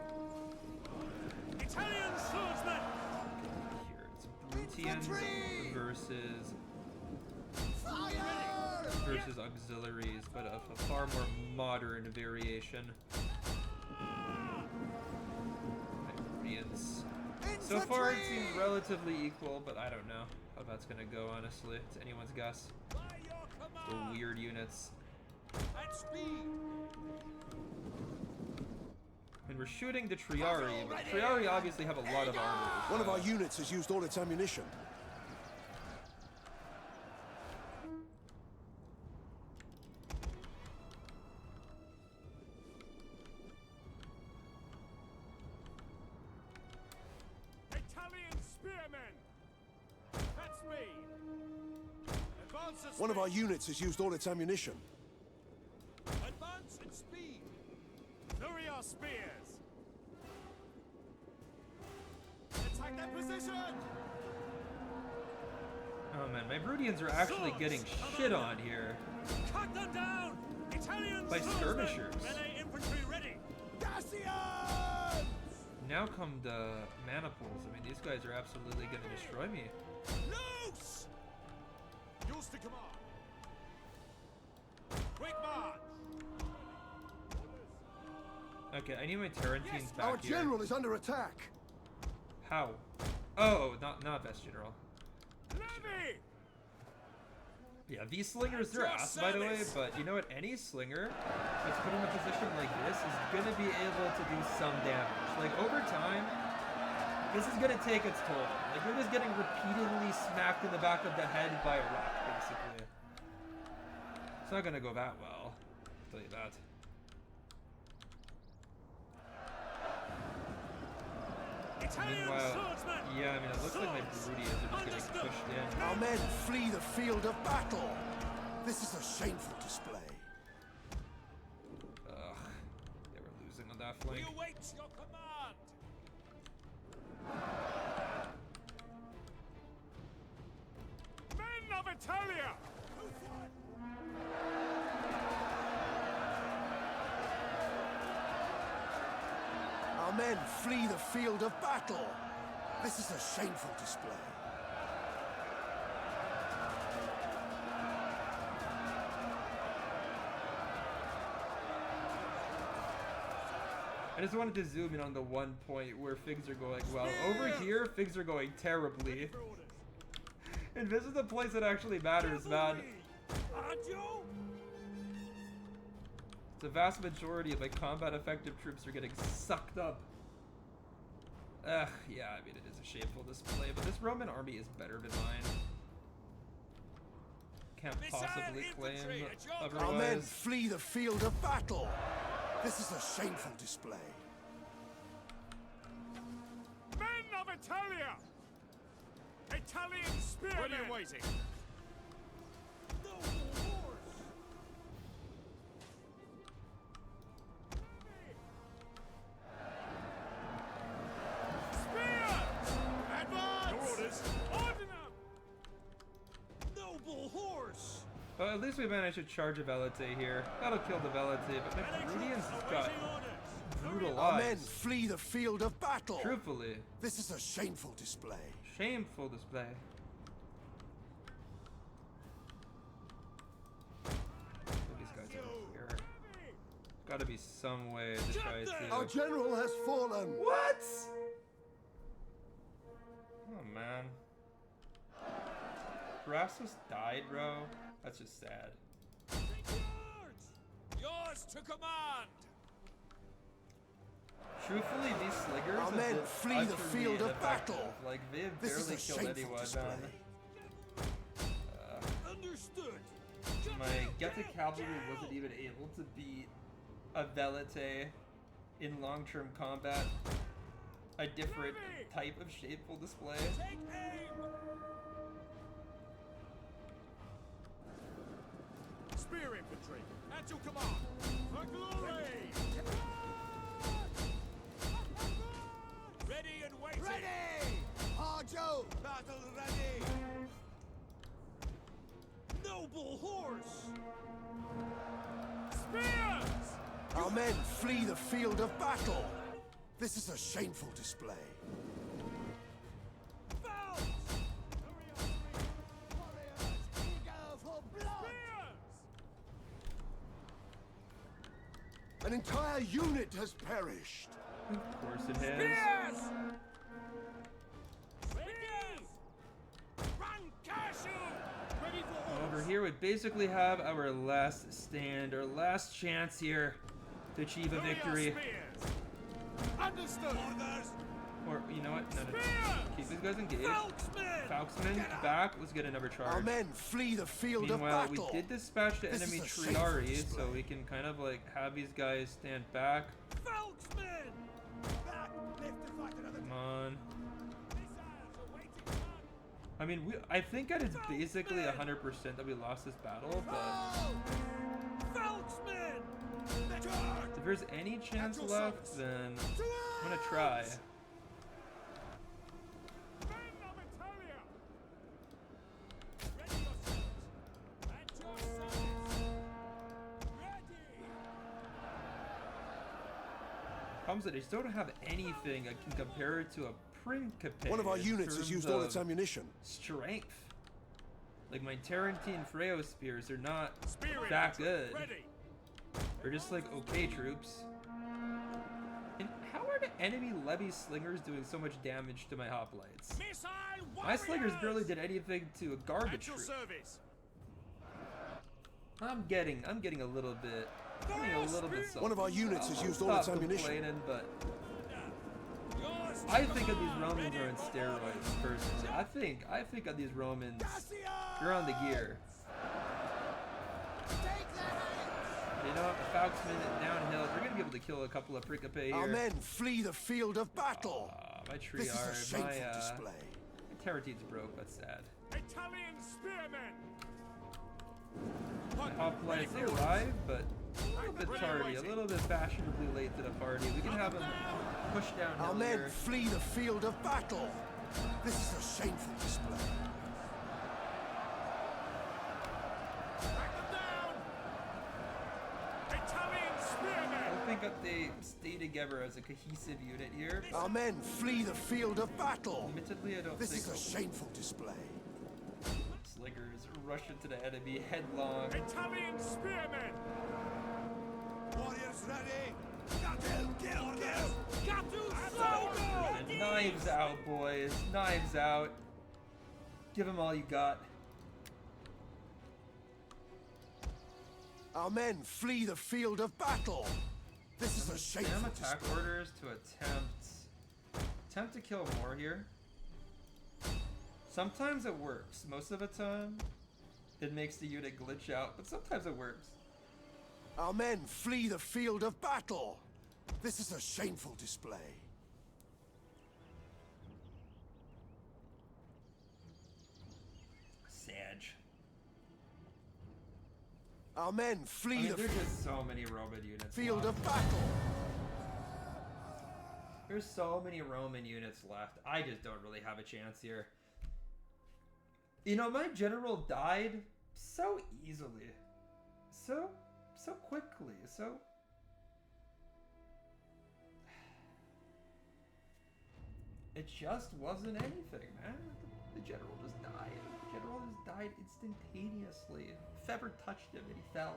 Italian swordsmen. Here, it's Brutians versus Fire. auxiliaries, but of a far more modern variation. Brutians. So far, it seems relatively equal, but I don't know how that's gonna go. Honestly, it's anyone's guess. By your The command. weird units. At speed. And we're shooting the Triari, but Triari obviously have a lot of armor. One of our units has used all its ammunition. Italian spearmen. At speed. Advance at One of our speed. units has used all its ammunition. Advance at speed. Lower your spears. Attack that position. Oh man, my Brutians are actually getting shit on here. Cut them down. Italian By swordsmen. skirmishers. Melee infantry ready. Dacians. Now come the maniples. I mean, these guys are absolutely gonna destroy me. Loose. Yours to command. Quick march. Okay, I need my Tarentines back Our here. general is under attack. How? Oh, not best general. Levy. Yeah, these slingers are ass, by the way, but you know what? Any slinger that's put in a position like this is gonna be able to do some damage. Like, over time, this is gonna take its toll. Like, you're just getting repeatedly smacked in the back of the head by a rock, basically. It's not gonna go that well, I'll tell you that. Meanwhile, yeah, I mean, it looks like my Brutians are just getting pushed in. Our men flee the field of battle. This is a shameful display. Ugh, they were losing on that flank. We await your command. Men of Italia! Our men flee the field of battle. This is a shameful display. I just wanted to zoom in on the one point where things are going well. Over here, things are going terribly. And this is the place that actually matters, man. The vast majority of my combat effective troops are getting sucked up. Ugh, yeah, I mean, it is a shameful display, but this Roman army is better than mine. Can't possibly claim Our men otherwise. flee the field of battle. This is a shameful display. Men of Italia! Italian spearmen! What are you waiting? Well, at least we managed to charge a Velite here. That'll kill the Velite, but my Brutians got brutalized. Our men flee the field of battle. Truthfully. This is a shameful display. Shameful display. These guys over here. Gotta be some way to try to... Our general has fallen. What? Oh, man. Crassus died, bro. That's just sad. Yours to command. Truthfully, these slingers Our have men been flee the utterly field of ineffective. battle. Like, they've This is barely a killed shameful anyone, display. man. Understood. My Getae cavalry wasn't even able to beat a Velite in long-term combat. A different type of shameful display. Take aim. Spear infantry! At your command! For glory! Ready and waiting. Ready! Arjo! Battle ready. Noble horse. Spears! Our men flee the field of battle. This is a shameful display. Bounce. Warriors, eager for blood. An entire unit has perished. Of course it has. Yes. Ready. Rancashu. Ready for Over here, we basically have our last stand, our last chance here to achieve a victory. Understood. Orders. Or, you know what? No. Keep these guys engaged. Falksman. Falksman, back. Let's get another charge. Our men flee the field Meanwhile, of battle. we did dispatch the This enemy is a shameful Triari, display. so we can kind of like have these guys stand back. Falksman. Back. Lift to fight another. Come on. Missiles awaiting. I mean, I think that it's basically 100% that we lost this battle, but Falksman. if there's any chance left, then I'm gonna try. Ready yourselves. At your service. Ready. Problem is that I still don't have anything that can compare it to a Principe. One of our in units has terms used all of its ammunition. strength. Like my Tarentine Freo spears are not Spear that infantry, good. Ready! They're just like okay troops. And how are the enemy levy slingers doing so much damage to my hoplites? Missile My slingers warriors. barely did anything to a garbage At your troop. service! I'm getting a little bit salty. One of our units has used all Stop its ammunition. complaining, but I think of these Romans are in steroids personally. I think of these Romans, you're on the gear. You know, the Falksman downhill, they're gonna be able to kill a couple of Pricape here. Our men flee the field of battle. My tree This is a art, shameful display. my Terratine's broke, that's sad. Italian spearmen! Hoplites, they arrive, but a little bit tardy, a little bit fashionably late to the party. We can have them push down Our men here. flee the field of battle. This is a shameful display. Back them down! Italian spearmen! I think that they stay together as a cohesive unit here. Our men flee the field of battle. Admittedly, I don't This think is a shameful display. Sliggers rush into the enemy headlong. Italian spearmen! Warriors ready. Kill. And knives out, boys. Knives out. Give them all you got. Our men flee the field of battle. This is a Spam shameful attack display. orders to attempt to kill more here. Sometimes it works. Most of the time, it makes the unit glitch out, but sometimes it works. Our men flee the field of battle. This is a shameful display. Sag. Our men flee the There's just so many Roman units field left. of battle. There's so many Roman units left. I just don't really have a chance here. You know, my general died so easily. So quickly. It just wasn't anything, man. The general just died. The general just died instantaneously. If ever touched him and he fell.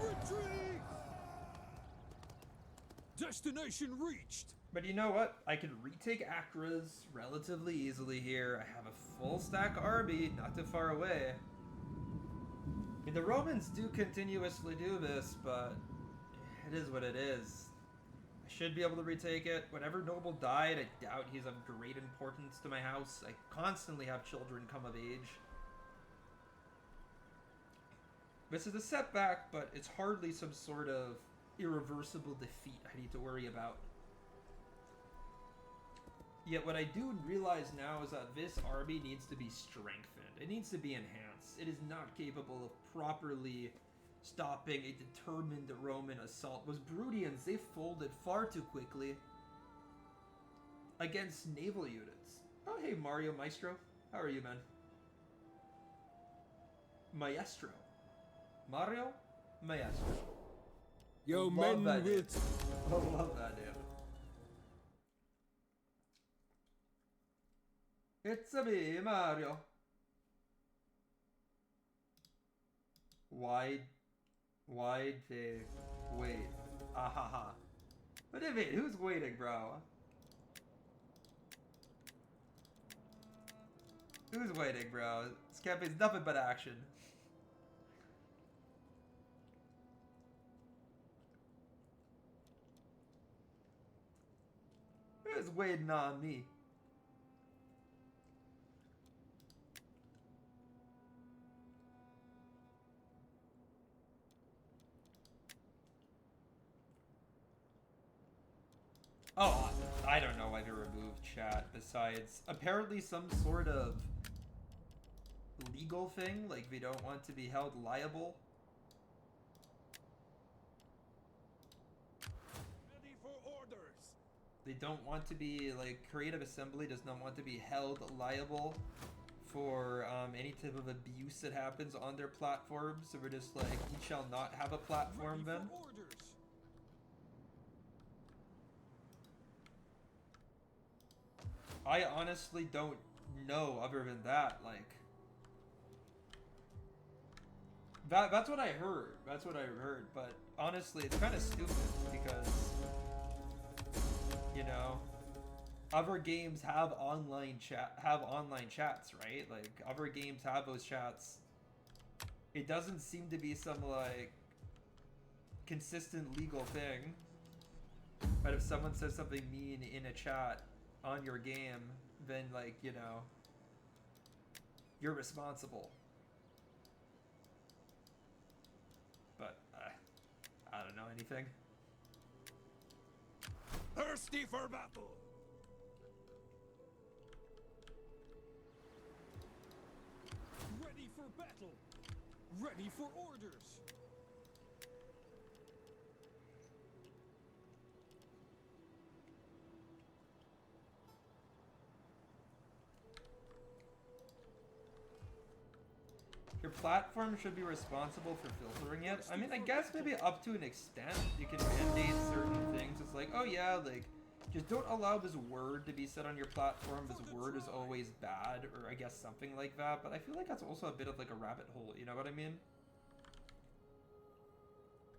Retreat! Destination reached! But you know what? I can retake Acras relatively easily here. I have a full stack Arby, not too far away. I mean, the Romans do continuously do this, but it is what it is. I should be able to retake it. Whenever Noble died, I doubt he's of great importance to my house. I constantly have children come of age. This is a setback, but it's hardly some sort of irreversible defeat I need to worry about. Yet what I do realize now is that this army needs to be strengthened. It needs to be enhanced. It is not capable of properly stopping a determined Roman assault. Was Brudians, they folded far too quickly against naval units. Oh, hey, Mario Maestro. How are you, man? Maestro. Mario Maestro. Your Love men that will... name. I love that name. It's a me, Mario. Why'd they wait? Ahaha. What do you mean? Who's waiting, bro? Who's waiting, bro? This campaign's nothing but action. Who's waiting on me? Oh, I don't know why they removed chat, besides apparently some sort of legal thing, like we don't want to be held liable. Ready for orders! They don't want to be, like, Creative Assembly does not want to be held liable for any type of abuse that happens on their platform. So we're just like, you shall not have a platform then. Ready for orders. I honestly don't know other than that, like... That's what I heard. That's what I heard, but honestly, it's kind of stupid because, you know, other games have online chats, right? Like other games have those chats. It doesn't seem to be some like consistent legal thing. But if someone says something mean in a chat on your game, then like, you know, you're responsible. But I don't know anything. Thirsty for battle. Ready for battle. Ready for orders. Your platform should be responsible for filtering it. I mean, I guess maybe up to an extent. You can mandate certain things. It's like, oh yeah, like, just don't allow this word to be said on your platform. This word is always bad, or I guess something like that. But I feel like that's also a bit of like a rabbit hole, you know what I mean?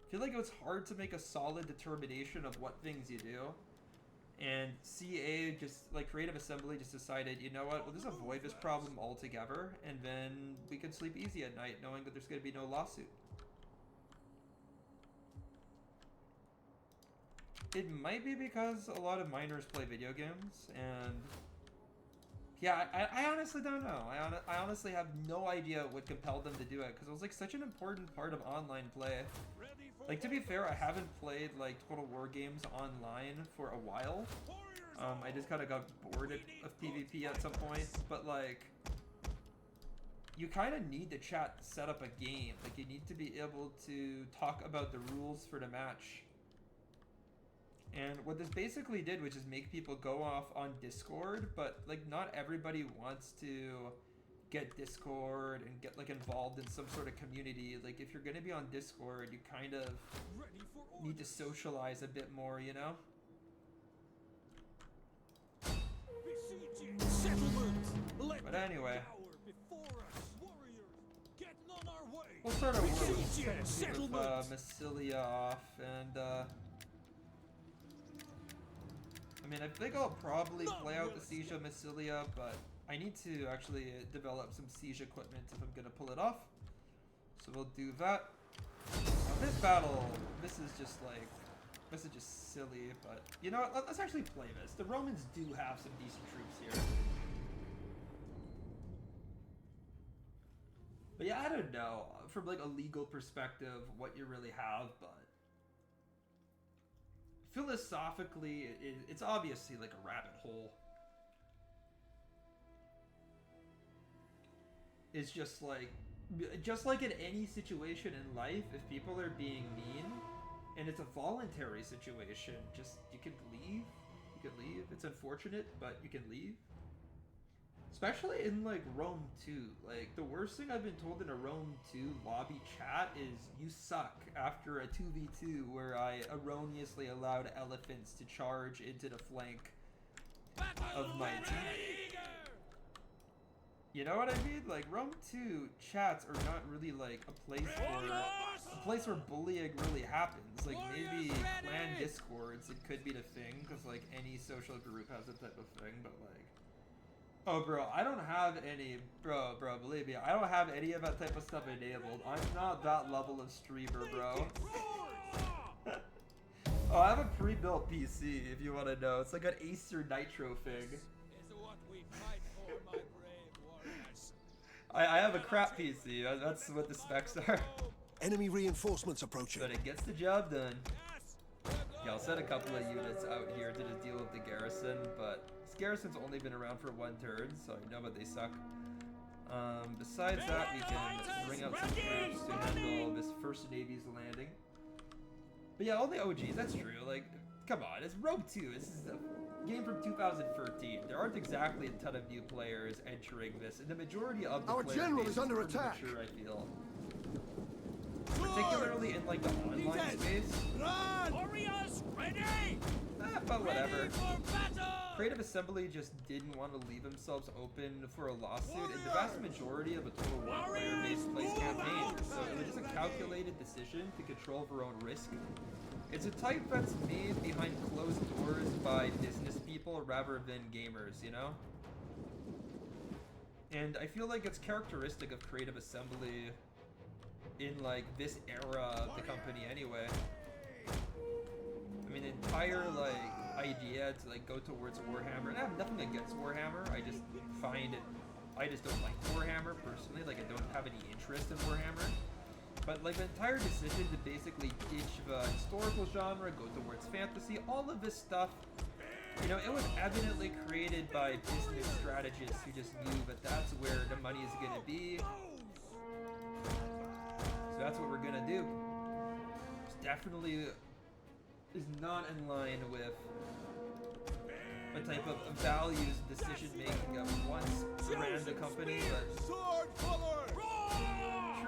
I feel like it was hard to make a solid determination of what things you do. And CA, just like Creative Assembly, just decided, you know what, we'll just avoid this problem altogether, and then we can sleep easy at night knowing that there's going to be no lawsuit. It might be because a lot of minors play video games, and yeah, I honestly don't know. I honestly have no idea what compelled them to do it, because it was like such an important part of online play. Like, to be fair, I haven't played, like, Total War games online for a while. I just kind of got bored of PvP at some point. But, like, you kind of need to chat to set up a game. Like, you need to be able to talk about the rules for the match. And what this basically did was just make people go off on Discord. But, like, not everybody wants to get Discord and get like involved in some sort of community. Like if you're gonna be on Discord, you kind of need to socialize a bit more, you know? But anyway, we'll start our war with Massalia off, and I mean, I think I'll probably play out the siege of Massalia, but I need to actually develop some siege equipment if I'm gonna pull it off. So we'll do that. Now this battle, this is just silly, but you know what, let's actually play this. The Romans do have some decent troops here. But yeah, I don't know, from like a legal perspective, what you really have, but philosophically, it's obviously like a rabbit hole. It's just like in any situation in life, if people are being mean, and it's a voluntary situation, just, you can leave. You can leave. It's unfortunate, but you can leave. Especially in, like, Rome 2. Like, the worst thing I've been told in a Rome 2 lobby chat is, you suck, after a 2v2 where I erroneously allowed elephants to charge into the flank of my team. You know what I mean? Like, Rome 2 chats are not really, like, a place where bullying really happens. Like, maybe clan discords, it could be the thing, because, like, any social group has that type of thing, but, like... Oh, bro, I don't have any... Bro, believe me, I don't have any of that type of stuff enabled. I'm not that level of streamer, bro. Oh, I have a pre-built PC, if you want to know. It's like an Acer Nitro thing. I have a crap PC. That's what the specs are. Enemy reinforcements approaching. But it gets the job done. Yeah, I'll send a couple of units out here to just deal with the garrison, but this garrison's only been around for one turn, so I know that they suck. Besides that, we can bring out some troops to handle this First Navy's landing. But yeah, all the OGs, that's true. Like, come on, it's Rogue 2. This is a game from 2013. There aren't exactly a ton of new players entering this, and the majority of the Our player general base is under pretty attack. mature, I feel. Particularly in like the online space. Run! Warriors, ready! But whatever. Ready for battle! Creative Assembly just didn't want to leave themselves open for a lawsuit, and the vast majority of a total one player base plays campaigns, so it was just a calculated decision to control their own risk. It's a type that's made behind closed doors by business people rather than gamers, you know? And I feel like it's characteristic of Creative Assembly in like this era of the company anyway. I mean, the entire like idea to like go towards Warhammer, and I have nothing against Warhammer, I just find it, I just don't like Warhammer personally, like I don't have any interest in Warhammer. But like the entire decision to basically ditch the historical genre, go towards fantasy, all of this stuff, you know, it was evidently created by business strategists who just knew that that's where the money is going to be. So that's what we're going to do. It's definitely is not in line with the type of values decision making of once ran the company, but Sword forward!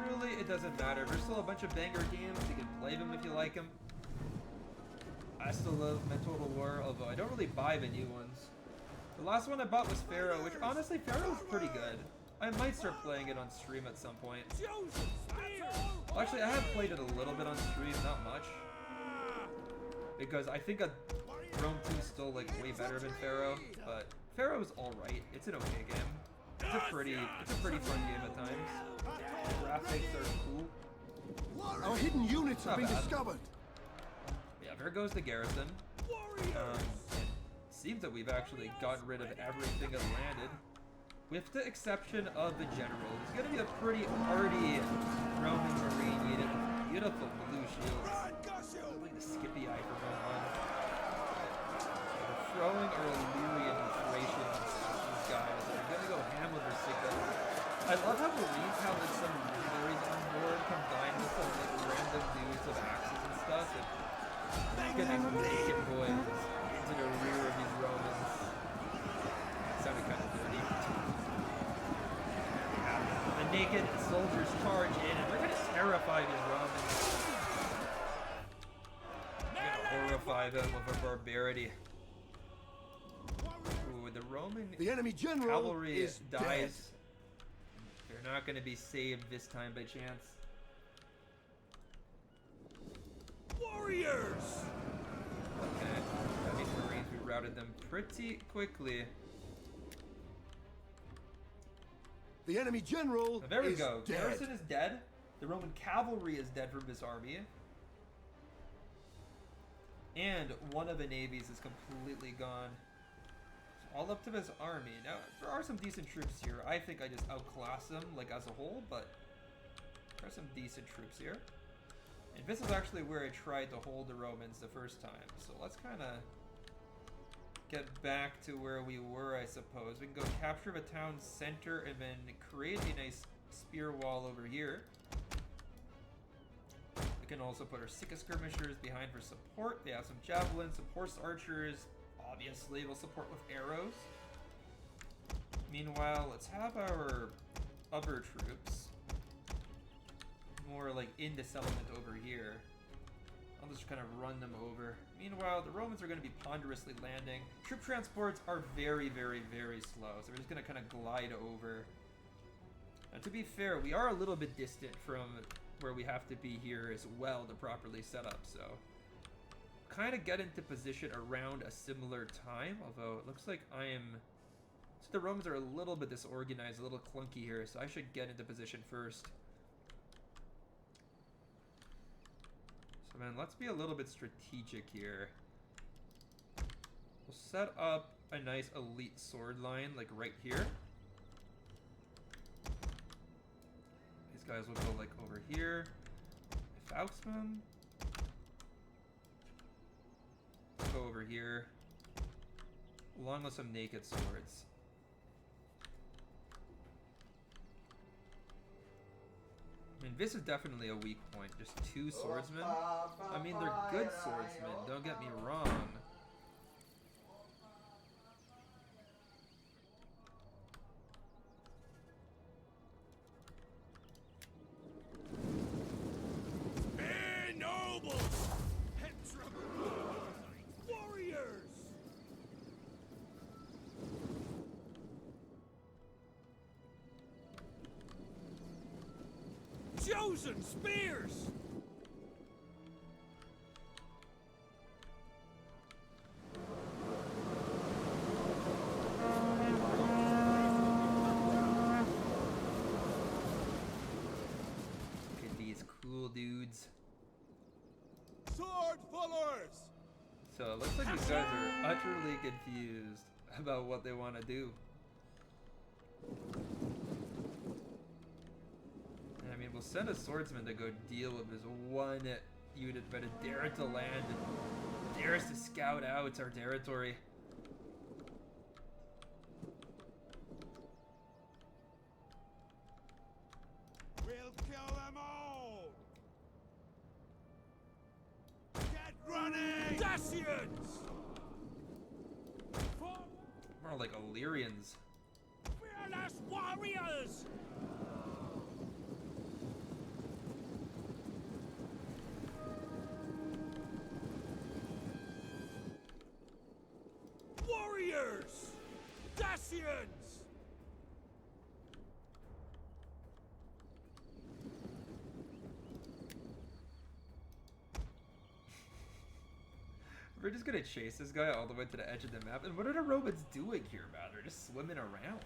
truly it doesn't matter. There's still a bunch of banger games. You can play them if you like them. I still love my Total War, although I don't really buy the new ones. The last one I bought was Pharaoh, which honestly Pharaoh's pretty good. I might start playing it on stream at some point. Well, actually, I have played it a little bit on stream, not much. Because I think Rome 2 is still like way better than Pharaoh, but Pharaoh's alright. It's an okay game. It's a pretty fun game at times. The graphics are cool. Our hidden units have Not been bad. discovered. Yeah, there goes the garrison. It seems that we've actually gotten rid of everything that landed. With the exception of the general. It's going to be a pretty arty Roman Marine unit with beautiful blue shields. Like the Skippy eye from Roman. They're throwing our Illyrian Thracians at these guys. They're going to go ham with their Sigma. I love how Marines have like some legionaries on board combined with some like random dudes with axes and stuff. And get these naked boys into the rear of these Romans. It sounded kind of dirty. The naked soldiers charge in and they're gonna terrify these Romans. They're gonna horrify them with a barbarity. Ooh, the Roman The enemy general cavalry is dies. dead. They're not gonna be saved this time by chance. Warriors! Okay, these Marines, we routed them pretty quickly. The enemy general There we is go. dead. Garrison is dead. The Roman cavalry is dead from this army. And one of the navies is completely gone. All up to this army. Now, there are some decent troops here. I think I just outclass them, like, as a whole, but there are some decent troops here. And this is actually where I tried to hold the Romans the first time. So let's kind of get back to where we were, I suppose. We can go capture the town center and then create a nice spear wall over here. We can also put our Sicca skirmishers behind for support. They have some javelins, some horse archers. Obviously, we'll support with arrows. Meanwhile, let's have our other troops more like in the settlement over here. I'll just kind of run them over. Meanwhile, the Romans are going to be ponderously landing. Troop transports are very, very, very slow, so we're just going to kind of glide over. And to be fair, we are a little bit distant from where we have to be here as well to properly set up, so kind of get into position around a similar time, although it looks like I am... So the Romans are a little bit disorganized, a little clunky here, so I should get into position first. So man, let's be a little bit strategic here. We'll set up a nice elite sword line, like right here. These guys will go like over here. Fauxman. Go over here. Along with some naked swords. I mean, this is definitely a weak point. Just 2 swordsmen. I mean, they're good swordsmen, don't get me wrong. Be nobles! Warriors! Chosen spears! Look at these cool dudes. Sword pullers! So it looks like these guys are utterly confused about what they want to do. And I mean, we'll send a swordsman to go deal with this one unit, but it dares to land and dares to scout out our territory. We'll kill them all! Get running! Dacians! More like Illyrians. Fearless warriors! Warriors! Dacians! We're just gonna chase this guy all the way to the edge of the map. And what are the Romans doing here, man? They're just swimming around.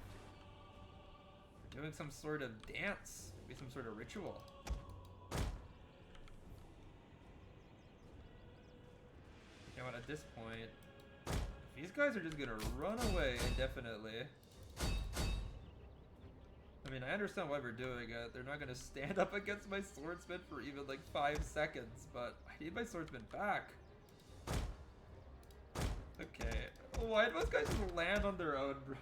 They're doing some sort of dance. Maybe some sort of ritual. You know what, at this point, these guys are just gonna run away indefinitely. I mean, I understand why we're doing it. They're not gonna stand up against my swordsman for even like 5 seconds, but I need my swordsman back. Okay. Why do those guys just land on their own, bro?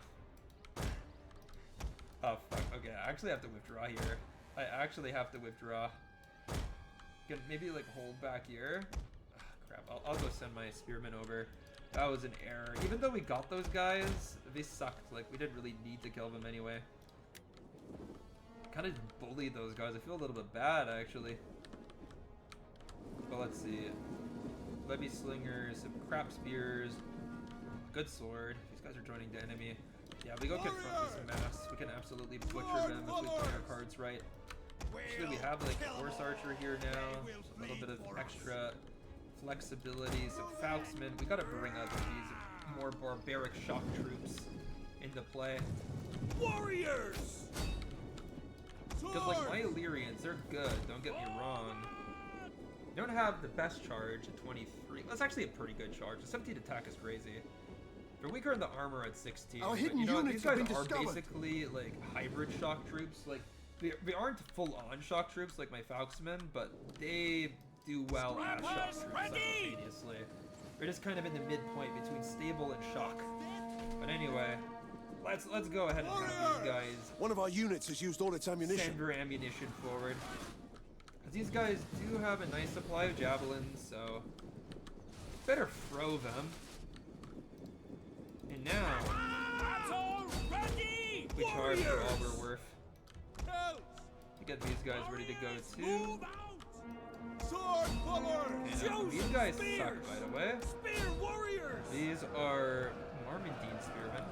Oh, fuck. Okay, I actually have to withdraw here. I actually have to withdraw. Can maybe, like, hold back here? Oh, crap. I'll go send my spearmen over. That was an error. Even though we got those guys, they sucked. Like, we didn't really need to kill them anyway. Kind of bullied those guys. I feel a little bit bad, actually. But let's see. Levy slingers, some crap spears, good sword. These guys are joining the enemy. Yeah, we go confront this mass. We can absolutely butcher them if we play our cards right. Actually, we have like horse archer here now, so a little bit of extra flexibility. Some Falksmen. We gotta bring up these more barbaric shock troops into play. Warriors! Because like my Illyrians, they're good. Don't get me wrong. They don't have the best charge at 23. That's actually a pretty good charge. The 17 attack is crazy. They're weaker in the armor at 16. Our but, hidden you know, units these guys have been are discovered. basically like hybrid shock troops. Like they aren't full-on shock troops like my Falksmen, but they do well as shock troops simultaneously. They're just kind of in the midpoint between stable and shock. But anyway, let's go ahead and have these guys One of our units has used all its ammunition. send their ammunition forward. These guys do have a nice supply of javelins, so better throw them. And now we charge for all we're worth. To get these guys ready to go too. Sword pullers! And these guys suck, by the way. Spear warriors! These are Normandy spearmen.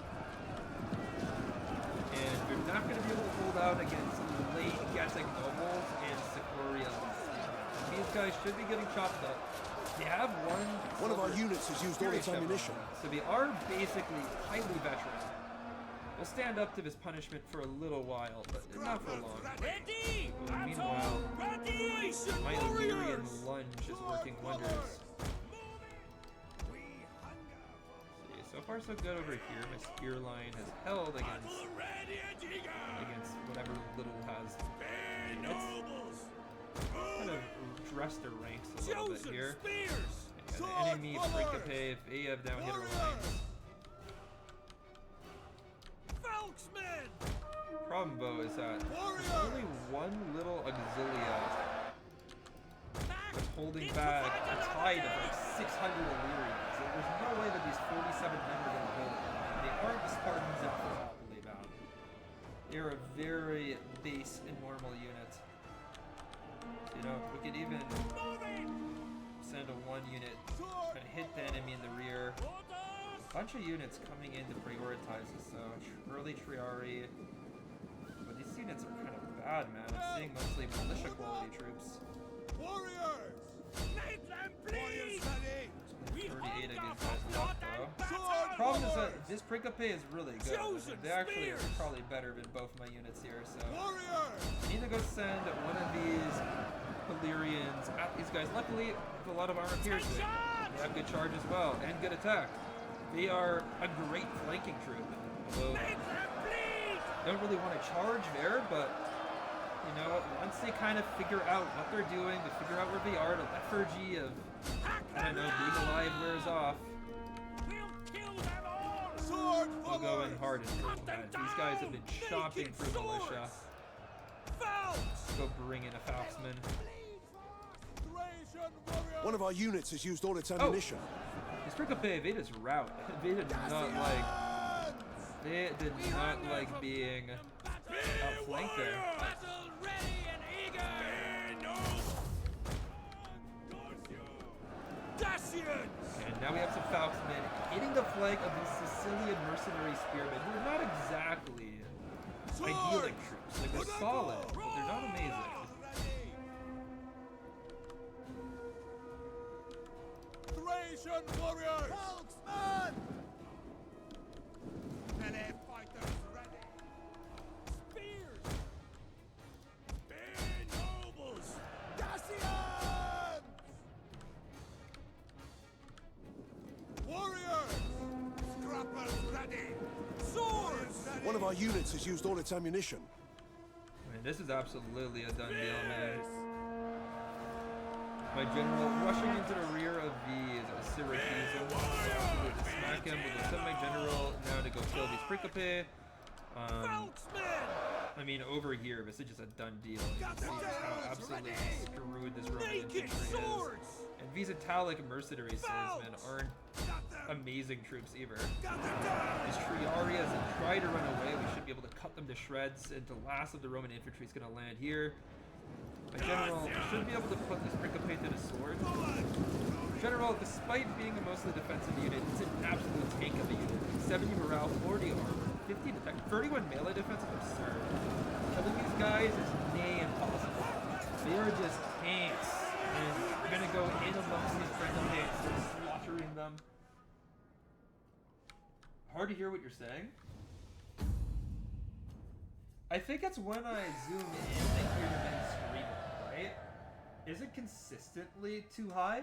And they're not going to be able to hold out against late Getae nobles and Sicilians. These guys should be getting chopped up. They have One of our units has used all its ammunition. So they are basically highly veteran. We'll stand up to this punishment for a little while, but not for long. Ready! Meanwhile, Ready! my Illyrian lunge is working wonders. See, so far so good over here. My spear line has held against whatever little has. Kind of dressed their ranks a little bit here. And the enemy Principe, if they have now hit our lines. Problem, though, is that there's only one little auxilia holding back a tide of like 600 Illyrians. There's no way that these 47 men are going to hold it. They aren't the Spartans in Thermopylae bound. They're a very base and normal unit. You know, we could even send a 1 unit and hit the enemy in the rear. A bunch of units coming in to prioritize this, so early Triari. But these units are kind of bad, man. I'm seeing mostly militia quality troops. Warriors! Make them Warriors bleed! ready! It's only 38 against guys left, though. Sword Problem is forward! that this Principe is really good. Chosen They actually are spears! probably better than both my units here, so Warriors! I need to go send one of these Illyrians at these guys. Luckily, with a lot of armor piercing, they have good charge as well, and good attack. They are a great flanking troop. Although Make them bleed! don't really want to charge there, but you know, once they kind of figure out what they're doing, they figure out where they are, the lethargy of, I don't know, being alive wears off. We'll kill them all! Sword We'll go in forward! hard and Cut them these guys have been down! chopping Naked through militia. swords! Falcons! Go bring in a Falxman. Thracian warriors! One of our units has used all its ammunition. This Principe, they just rout. They did not like. They did not like being outflanked there. Battle ready and eager! Dacians! And now we have some Falxmen hitting the flank of these Sicilian mercenary spearmen, who are not exactly idyllic troops. Like, they're solid, but they're not amazing. Thracian warriors! Folksman! Melee fighters ready! Spears! Be nobles! Dacians! Warriors! Scrappers ready! Swords! Ready! One of our units has used all its ammunition. I mean, this is absolutely a done deal, man. My general rushing into the rear of these Syracuse. Absolutely smack him. We'll send my general now to go kill these Principe. Falxmen! I mean, over here, this is just a done deal. You can see just how absolutely screwed this Roman Naked infantry is. swords! And these Italic mercenary swordsmen aren't amazing troops either. These Triari, as they try to run away, we should be able to cut them to shreds, and the last of the Roman infantry is going to land here. My general should be able to put this Principe to the sword. General, despite being a mostly defensive unit, it's an absolute tank of a unit. 70 morale, 40 armor, 50 attack, 31 melee defense is absurd. Killing these guys is nay impossible. They are just tanks, and we're gonna go in amongst these Principe and start slaughtering them. Hard to hear what you're saying. I think it's when I zoom in and hear the men screaming, right? Is it consistently too high?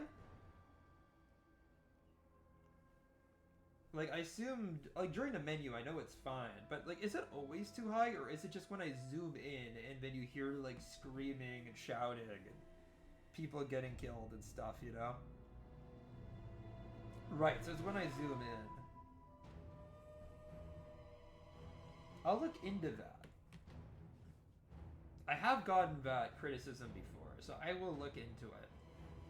Like, I assumed, like, during the menu, I know it's fine, but, like, is it always too high, or is it just when I zoom in and then you hear, like, screaming and shouting and people getting killed and stuff, you know? Right, so it's when I zoom in. I'll look into that. I have gotten that criticism before, so I will look into it.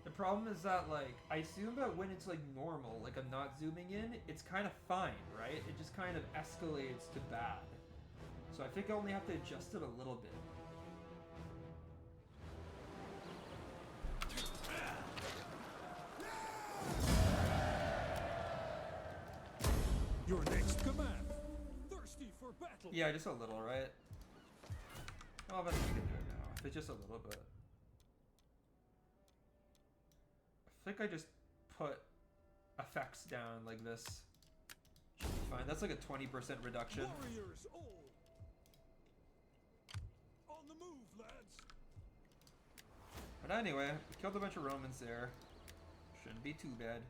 The problem is that, like, I assume that when it's, like, normal, like, I'm not zooming in, it's kind of fine, right? It just kind of escalates to bad. So I think I only have to adjust it a little bit. Your next command. Thirsty for battle. Yeah, just a little, right? Oh, but we can do it now. If it's just a little bit. I think I just put effects down like this. Should be fine. That's like a 20% reduction. Warriors all. On the move, lads. But anyway, we killed a bunch of Romans there. Shouldn't be too bad.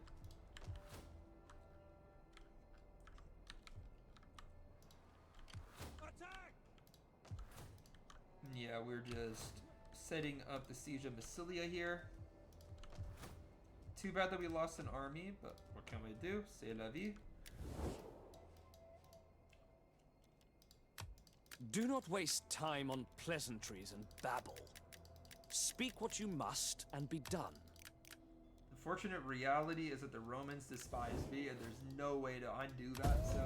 Attack! Yeah, we're just setting up the siege of Massalia here. Too bad that we lost an army, but what can we do? C'est la vie. Do not waste time on pleasantries and babble. Speak what you must and be done. unfortunate reality is that the Romans despise me, and there's no way to undo that, so...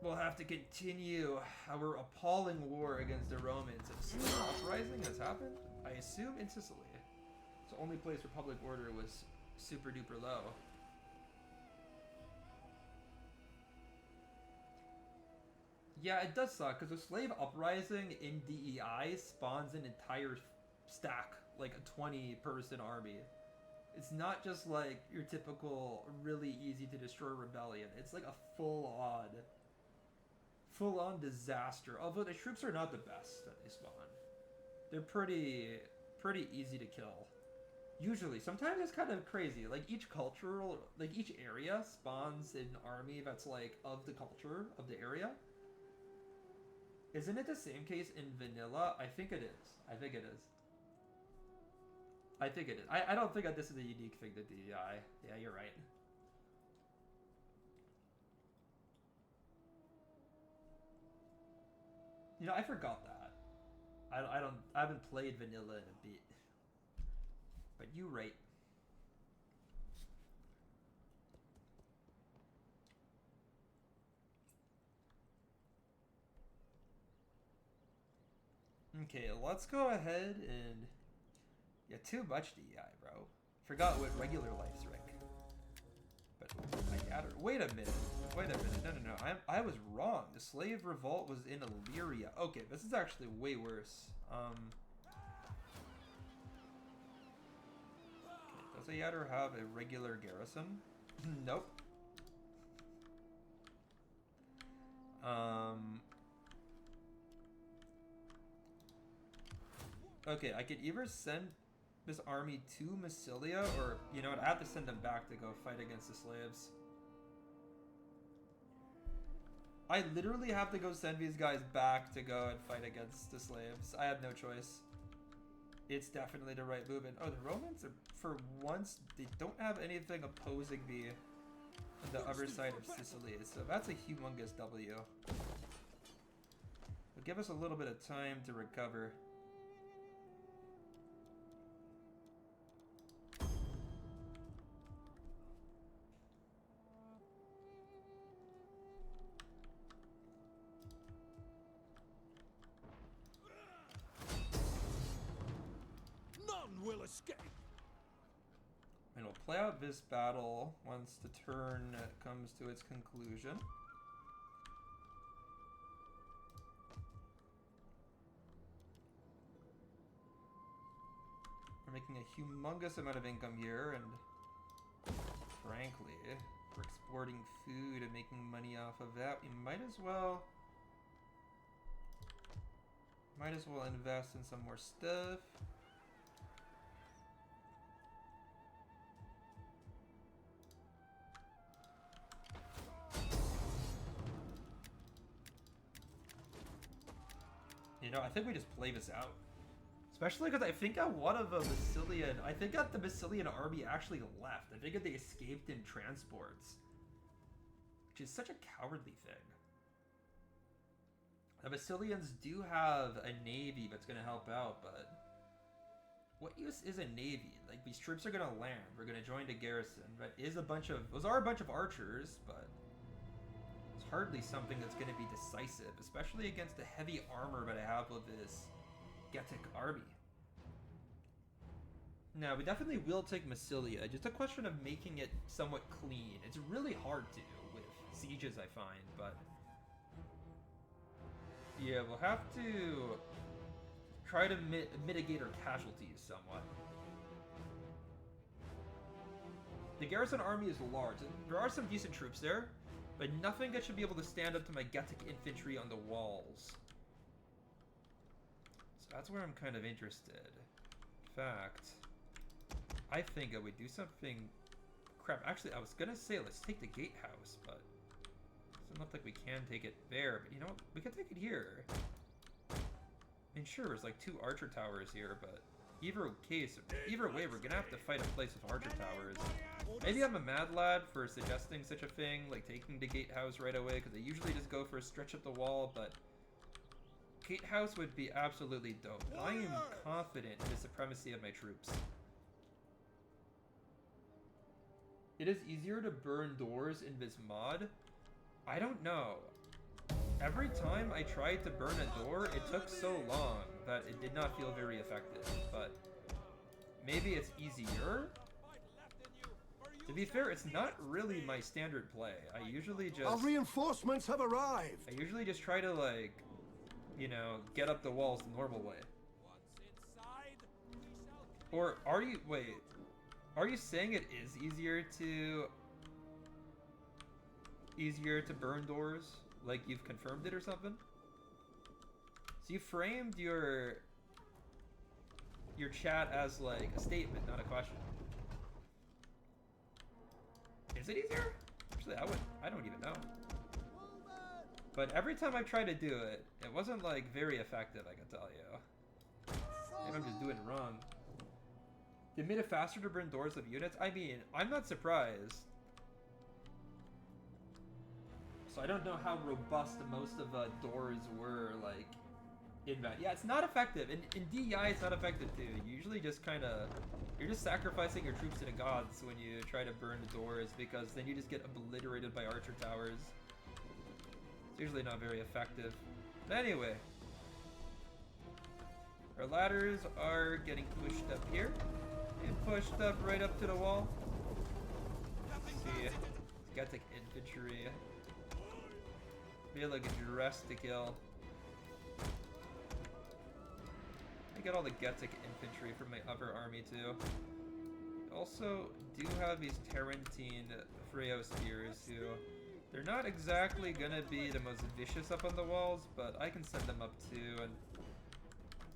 we'll have to continue our appalling war against the Romans. A civil uprising has happened, I assume, in Sicily. It's the only place where public order was super duper low. Yeah, it does suck, because a slave uprising in DEI spawns an entire stack, like a 20-person army. It's not just like your typical, really easy to destroy rebellion. It's like a full-on disaster. Although the troops are not the best that they spawn. They're pretty easy to kill. Usually. Sometimes it's kind of crazy. Like each area spawns an army that's like of the culture of the area. Isn't it the same case in vanilla? I think it is. I think it is. I don't think that this is a unique thing to DEI. Yeah, you're right. You know, I forgot that. I haven't played vanilla in a bit. But you're right. Okay, let's go ahead and... yeah, too much DEI, bro. Forgot what regular life's Rick. But I gather... wait a minute. No. I was wrong. The slave revolt was in Illyria. Okay, this is actually way worse. Okay, does Ayater have a regular garrison? Nope. Okay, I could either send this army to Massalia, or, you know what, I have to send them back to go fight against the slaves. I literally have to go send these guys back to go and fight against the slaves. I have no choice. It's definitely the right move. And, oh, the Romans, are, for once, they don't have anything opposing me on the other side of Sicily. So that's a humongous W. It'll give us a little bit of time to recover. Will escape. And we'll play out this battle once the turn comes to its conclusion. We're making a humongous amount of income here, and frankly, we're exporting food and making money off of that. We might as well invest in some more stuff. You know, I think we just play this out. Especially because I think that one of the Massalian... I think that the Massalian army actually left. I think that they escaped in transports. Which is such a cowardly thing. The Massalians do have a navy that's going to help out, but... what use is a navy? Like, these troops are going to land. We're going to join the garrison. But is a bunch of... those are a bunch of archers, but... it's hardly something that's going to be decisive, especially against the heavy armor that I have with this Getae army. No, we definitely will take Massalia. Just a question of making it somewhat clean. It's really hard to with sieges, I find, but... yeah, we'll have to try to mitigate our casualties somewhat. The garrison army is large. There are some decent troops there, but nothing that should be able to stand up to my Getae infantry on the walls. So that's where I'm kind of interested. In fact, I think I would do something... crap, actually, I was gonna say let's take the gatehouse, but... it doesn't look like we can take it there, but you know what? We can take it here. I mean, sure, there's like 2 archer towers here, but... either way, we're gonna have to fight a place with archer towers. Maybe I'm a mad lad for suggesting such a thing, like taking the gatehouse right away, because I usually just go for a stretch up the wall, but Gatehouse would be absolutely dope. I am confident in the supremacy of my troops. It is easier to burn doors in this mod? I don't know. Every time I tried to burn a door, it took so long that it did not feel very effective, but maybe it's easier? To be fair, it's not really my standard play. I usually Our just... reinforcements have arrived. I usually just try to, like, you know, get up the walls the normal way. Or are you... Wait. Are you saying it is easier to burn doors? Like you've confirmed it or something? So you framed your chat as like a statement, not a question. Is it easier? Actually, I don't even know. But every time I tried to do it, it wasn't like very effective, I can tell you. Maybe I'm just doing it wrong. They made it faster to burn doors of units? I mean, I'm not surprised. So I don't know how robust most of doors were, like, in that. Yeah, it's not effective. In DEI, it's not effective, too. You usually just kind of... You're just sacrificing your troops to the gods when you try to burn the doors, because then you just get obliterated by archer towers. It's usually not very effective. But anyway. Our ladders are getting pushed up here. And pushed up right up to the wall. See, Getae infantry. Be like a dress to kill. I get all the Getae infantry from my other army too. Also, do have these Tarentine Freo spears who they're not exactly gonna be the most vicious up on the walls, but I can send them up too, and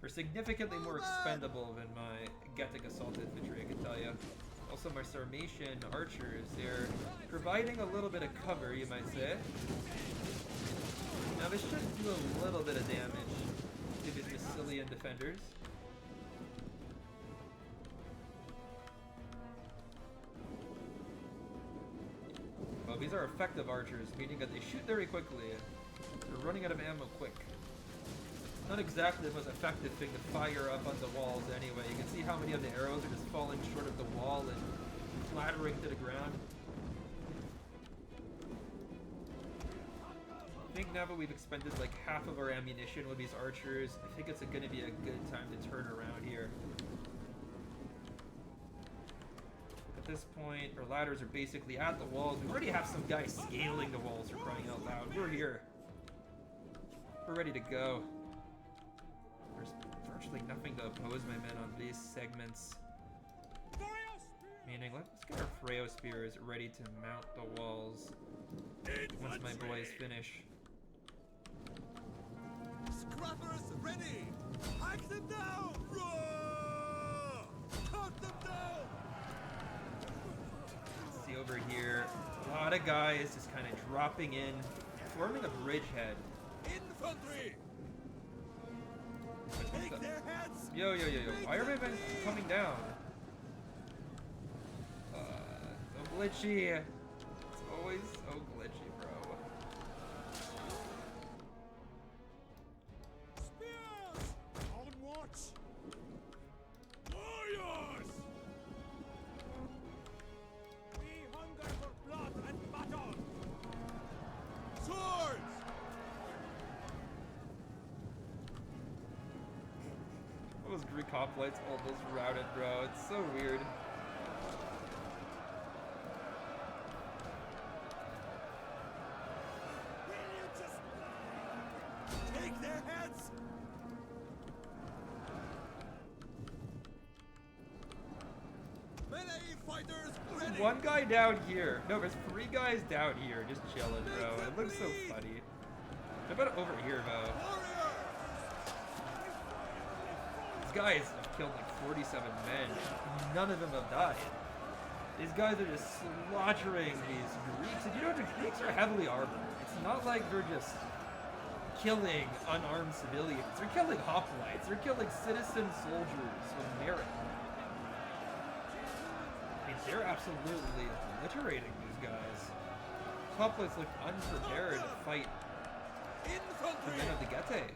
they're significantly more expendable than my Getae assault infantry, I can tell you. Also, my Sarmatian archers, they're providing a little bit of cover, you might say. Now, this should do a little bit of damage to these Massalian defenders. Well, these are effective archers, meaning that they shoot very quickly. They're running out of ammo quick. Not exactly the most effective thing to fire up on the walls anyway. You can see how many of the arrows are just falling short of the wall and clattering to the ground. I think now that we've expended like half of our ammunition with these archers, I think it's going to be a good time to turn around here. At this point, our ladders are basically at the walls. We already have some guys scaling the walls for crying out loud. We're here. We're ready to go. There's virtually nothing to oppose my men on these segments. Meaning, let's get our Freo spears ready to mount the walls once my boys finish. Scrappers ready! Hack them down! Roar! Cut them down! See over here, a lot of guys just kind of dropping in, forming a bridgehead. Infantry! Take their heads! Yo, why are my men coming down? So glitchy. It's always so glitchy, bro. Spears! On watch! Warriors! We hunger for blood and battle! Swords! Those Greek hoplites almost routed, bro. It's so weird. Will you just take their heads? Melee fighters There's ready! one guy down here. No, there's 3 guys down here just chilling, bro. It looks so funny. How about over here, though? Warriors! These guys have killed like 47 men. None of them have died. These guys are just slaughtering these Greeks. And you know, the Greeks are heavily armored. It's not like they're just killing unarmed civilians. They're killing hoplites. They're killing citizen soldiers with merit. I mean, they're absolutely obliterating these guys. Hoplites look unprepared to fight the men of the Getae.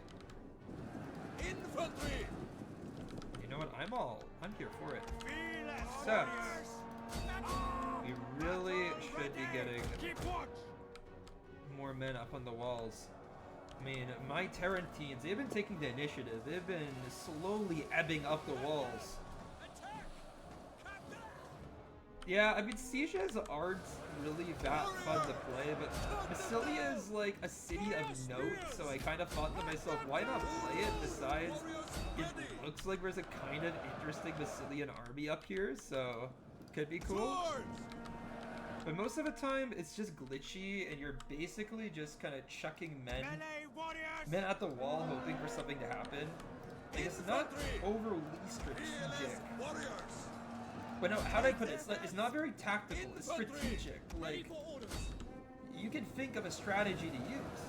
Infantry! You know what? I'm here for it. Feel us, Except warriors! we really should be getting Keep watch! more men up on the walls. I mean, my Tarantines, they've been taking the initiative. They've been slowly ebbing up the walls. Attack! Captain! Yeah, I mean, sieges aren't really that fun to play, but Massalia is like a city of note, so I kind of thought to myself, why not play it? Besides, it looks like there's a kind of interesting Massalian army up here, so could be cool. Swords! But most of the time, it's just glitchy, and you're basically just kind of chucking men at the wall, hoping for something to happen. Like, it's not overly strategic. Warriors! But no, how do I put it? It's not very tactical, it's strategic. Like, you can think of a strategy to use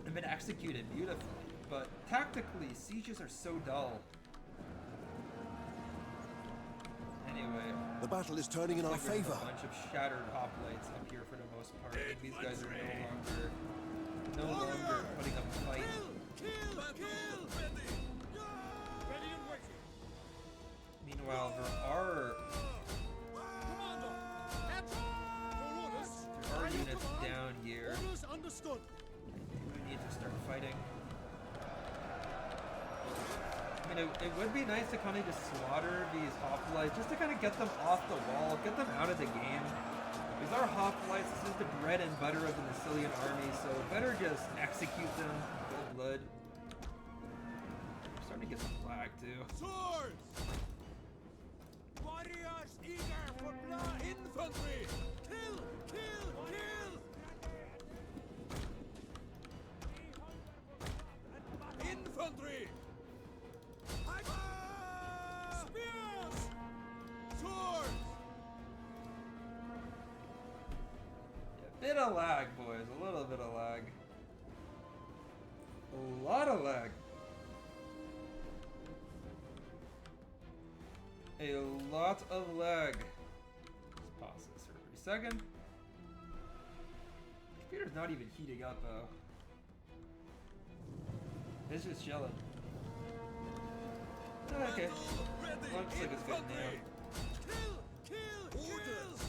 and then execute it beautifully. But tactically, sieges are so dull. Anyway. The battle is turning in our Looks like there's favor. a bunch of shattered hoplites up here for the most part. Like, these guys are no longer putting up a fight. Kill! Ready! Ready and waiting. Meanwhile, there are units down here. Orders understood. We need to start fighting. I mean, it would be nice to kind of just slaughter these hoplites, just to kind of get them off the wall, get them out of the game. Because our hoplites, this is the bread and butter of the Massalian army, so better just execute them cold blood. I'm starting to get some lag too. Swords! Warriors eager for blood. Infantry! Kill! Kill! Kill! Infantry! Spears! Swords! Yeah, bit of lag, boys. A little bit of lag. A lot of lag. A lot of lag. Let's pause this for a second. Computer's not even heating up though. It's just chilling. Okay. Looks like it's good now. Kill! Orders!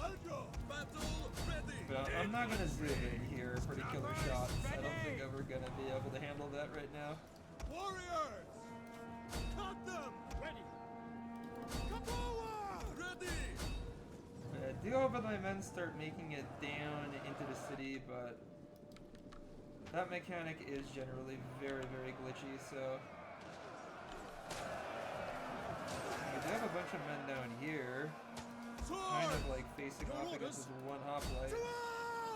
Aldo! Battle ready! But I'm not gonna zoom in here for the killer shots. I don't think I'm ever gonna be able to handle that right now. Warriors! Cut them! Ready. Come forward! Ready! I do hope that my men start making it down into the city, but that mechanic is generally very, very glitchy, so... We do have a bunch of men down here, kind of like facing off against this one hoplite. To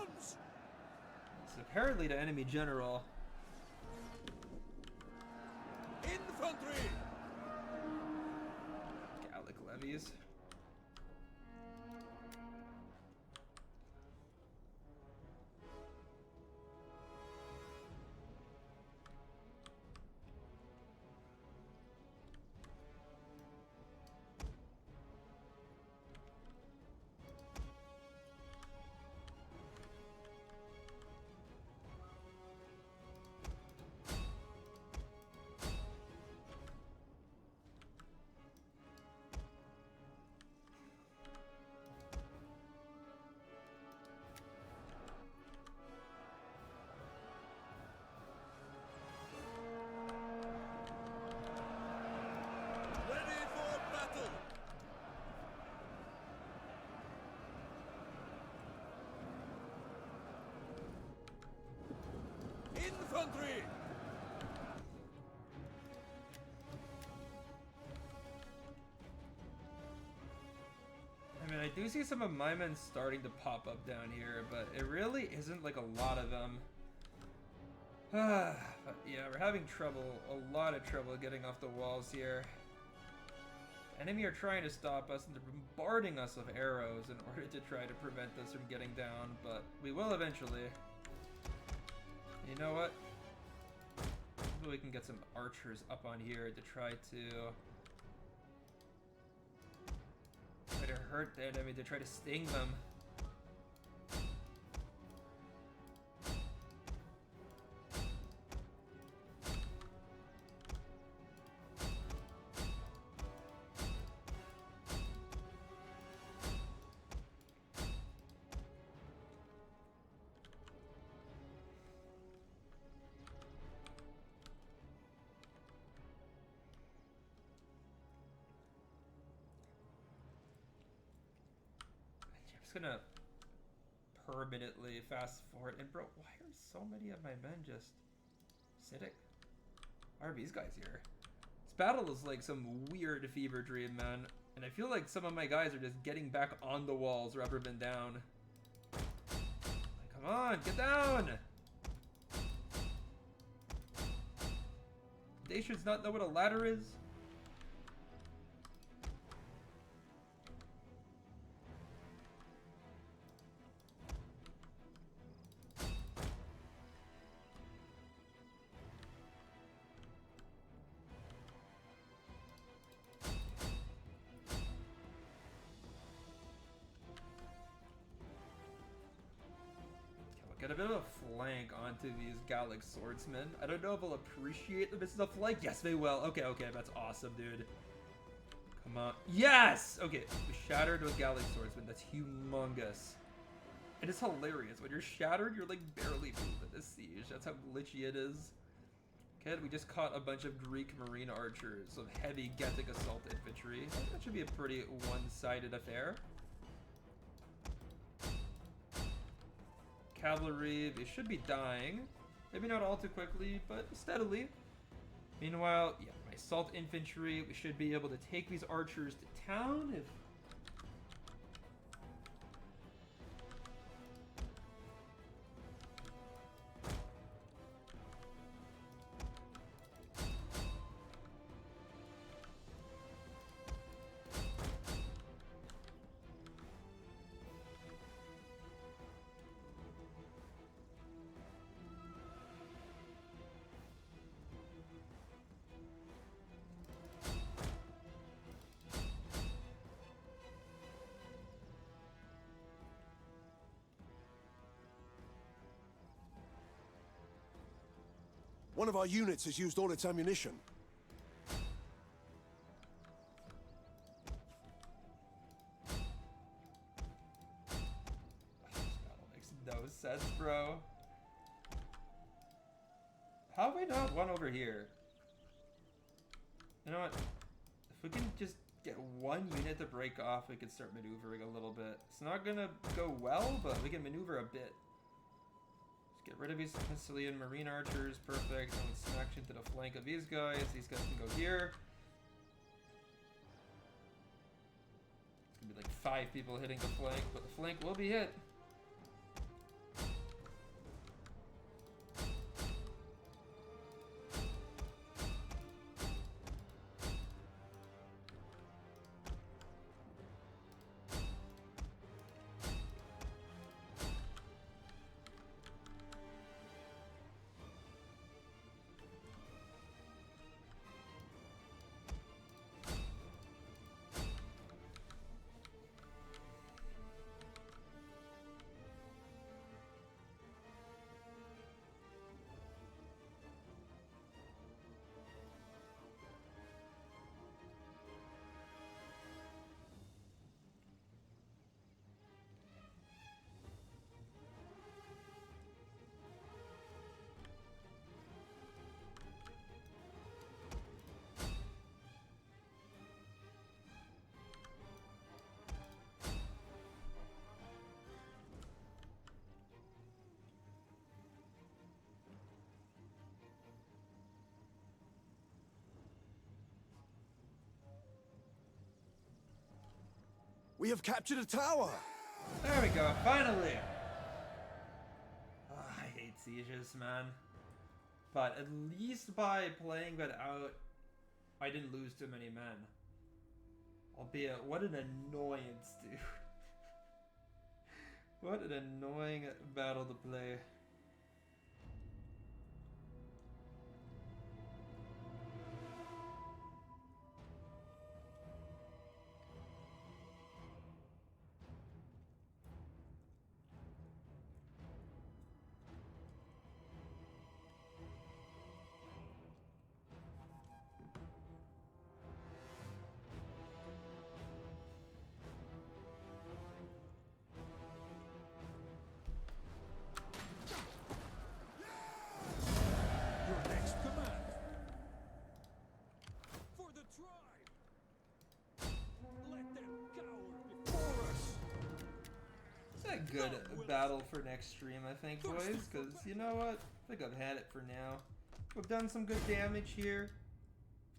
arms! It's apparently the enemy general. Infantry! Gallic levies. Ready for battle! Infantry! I mean, I do see some of my men starting to pop up down here, but it really isn't like a lot of them. But yeah, we're having trouble, a lot of trouble getting off the walls here. Enemy are trying to stop us and they're bombarding us with arrows in order to try to prevent us from getting down, but we will eventually. You know what? Maybe we can get some archers up on here to try to hurt the enemy, to try to sting them. just gonna permanently fast forward. And bro, why are so many of my men just sitting? Why are these guys here? This battle is like some weird fever dream, man. And I feel like some of my guys are just getting back on the walls rather than down. Like, come on, get down! They should not know what a ladder is. Get a bit of a flank onto these Gallic swordsmen. I don't know if they'll appreciate that this is a flank. Yes, they will. Okay, okay, that's awesome, dude. Come on. Yes! Okay, we shattered with Gallic swordsmen. That's humongous. And it's hilarious. When you're shattered, you're like barely moving this siege. That's how glitchy it is. Okay, we just caught a bunch of Greek marine archers of heavy Getae assault infantry. That should be a pretty one-sided affair. Cavalry, they should be dying. Maybe not all too quickly, but steadily. Meanwhile, yeah, my assault infantry, we should be able to take these archers to town if... One of our units has used all its ammunition. This battle makes no sense, bro. How have we not won over here? You know what? If we can just get one unit to break off, we can start maneuvering a little bit. It's not gonna go well, but we can maneuver a bit. Get rid of these Massalian marine archers, perfect. And we smash into the flank of these guys. These guys can go here. It's gonna be like 5 people hitting the flank, but the flank will be hit. We have captured a tower! There we go, finally! Oh, I hate sieges, man. But at least by playing that out, I didn't lose too many men. Albeit, what an annoyance, dude. What an annoying battle to play. good battle for next stream, I think, boys, because you know what? I think I've had it for now. We've done some good damage here,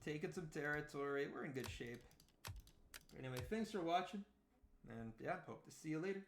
taken some territory, we're in good shape. Anyway, thanks for watching, and yeah, hope to see you later.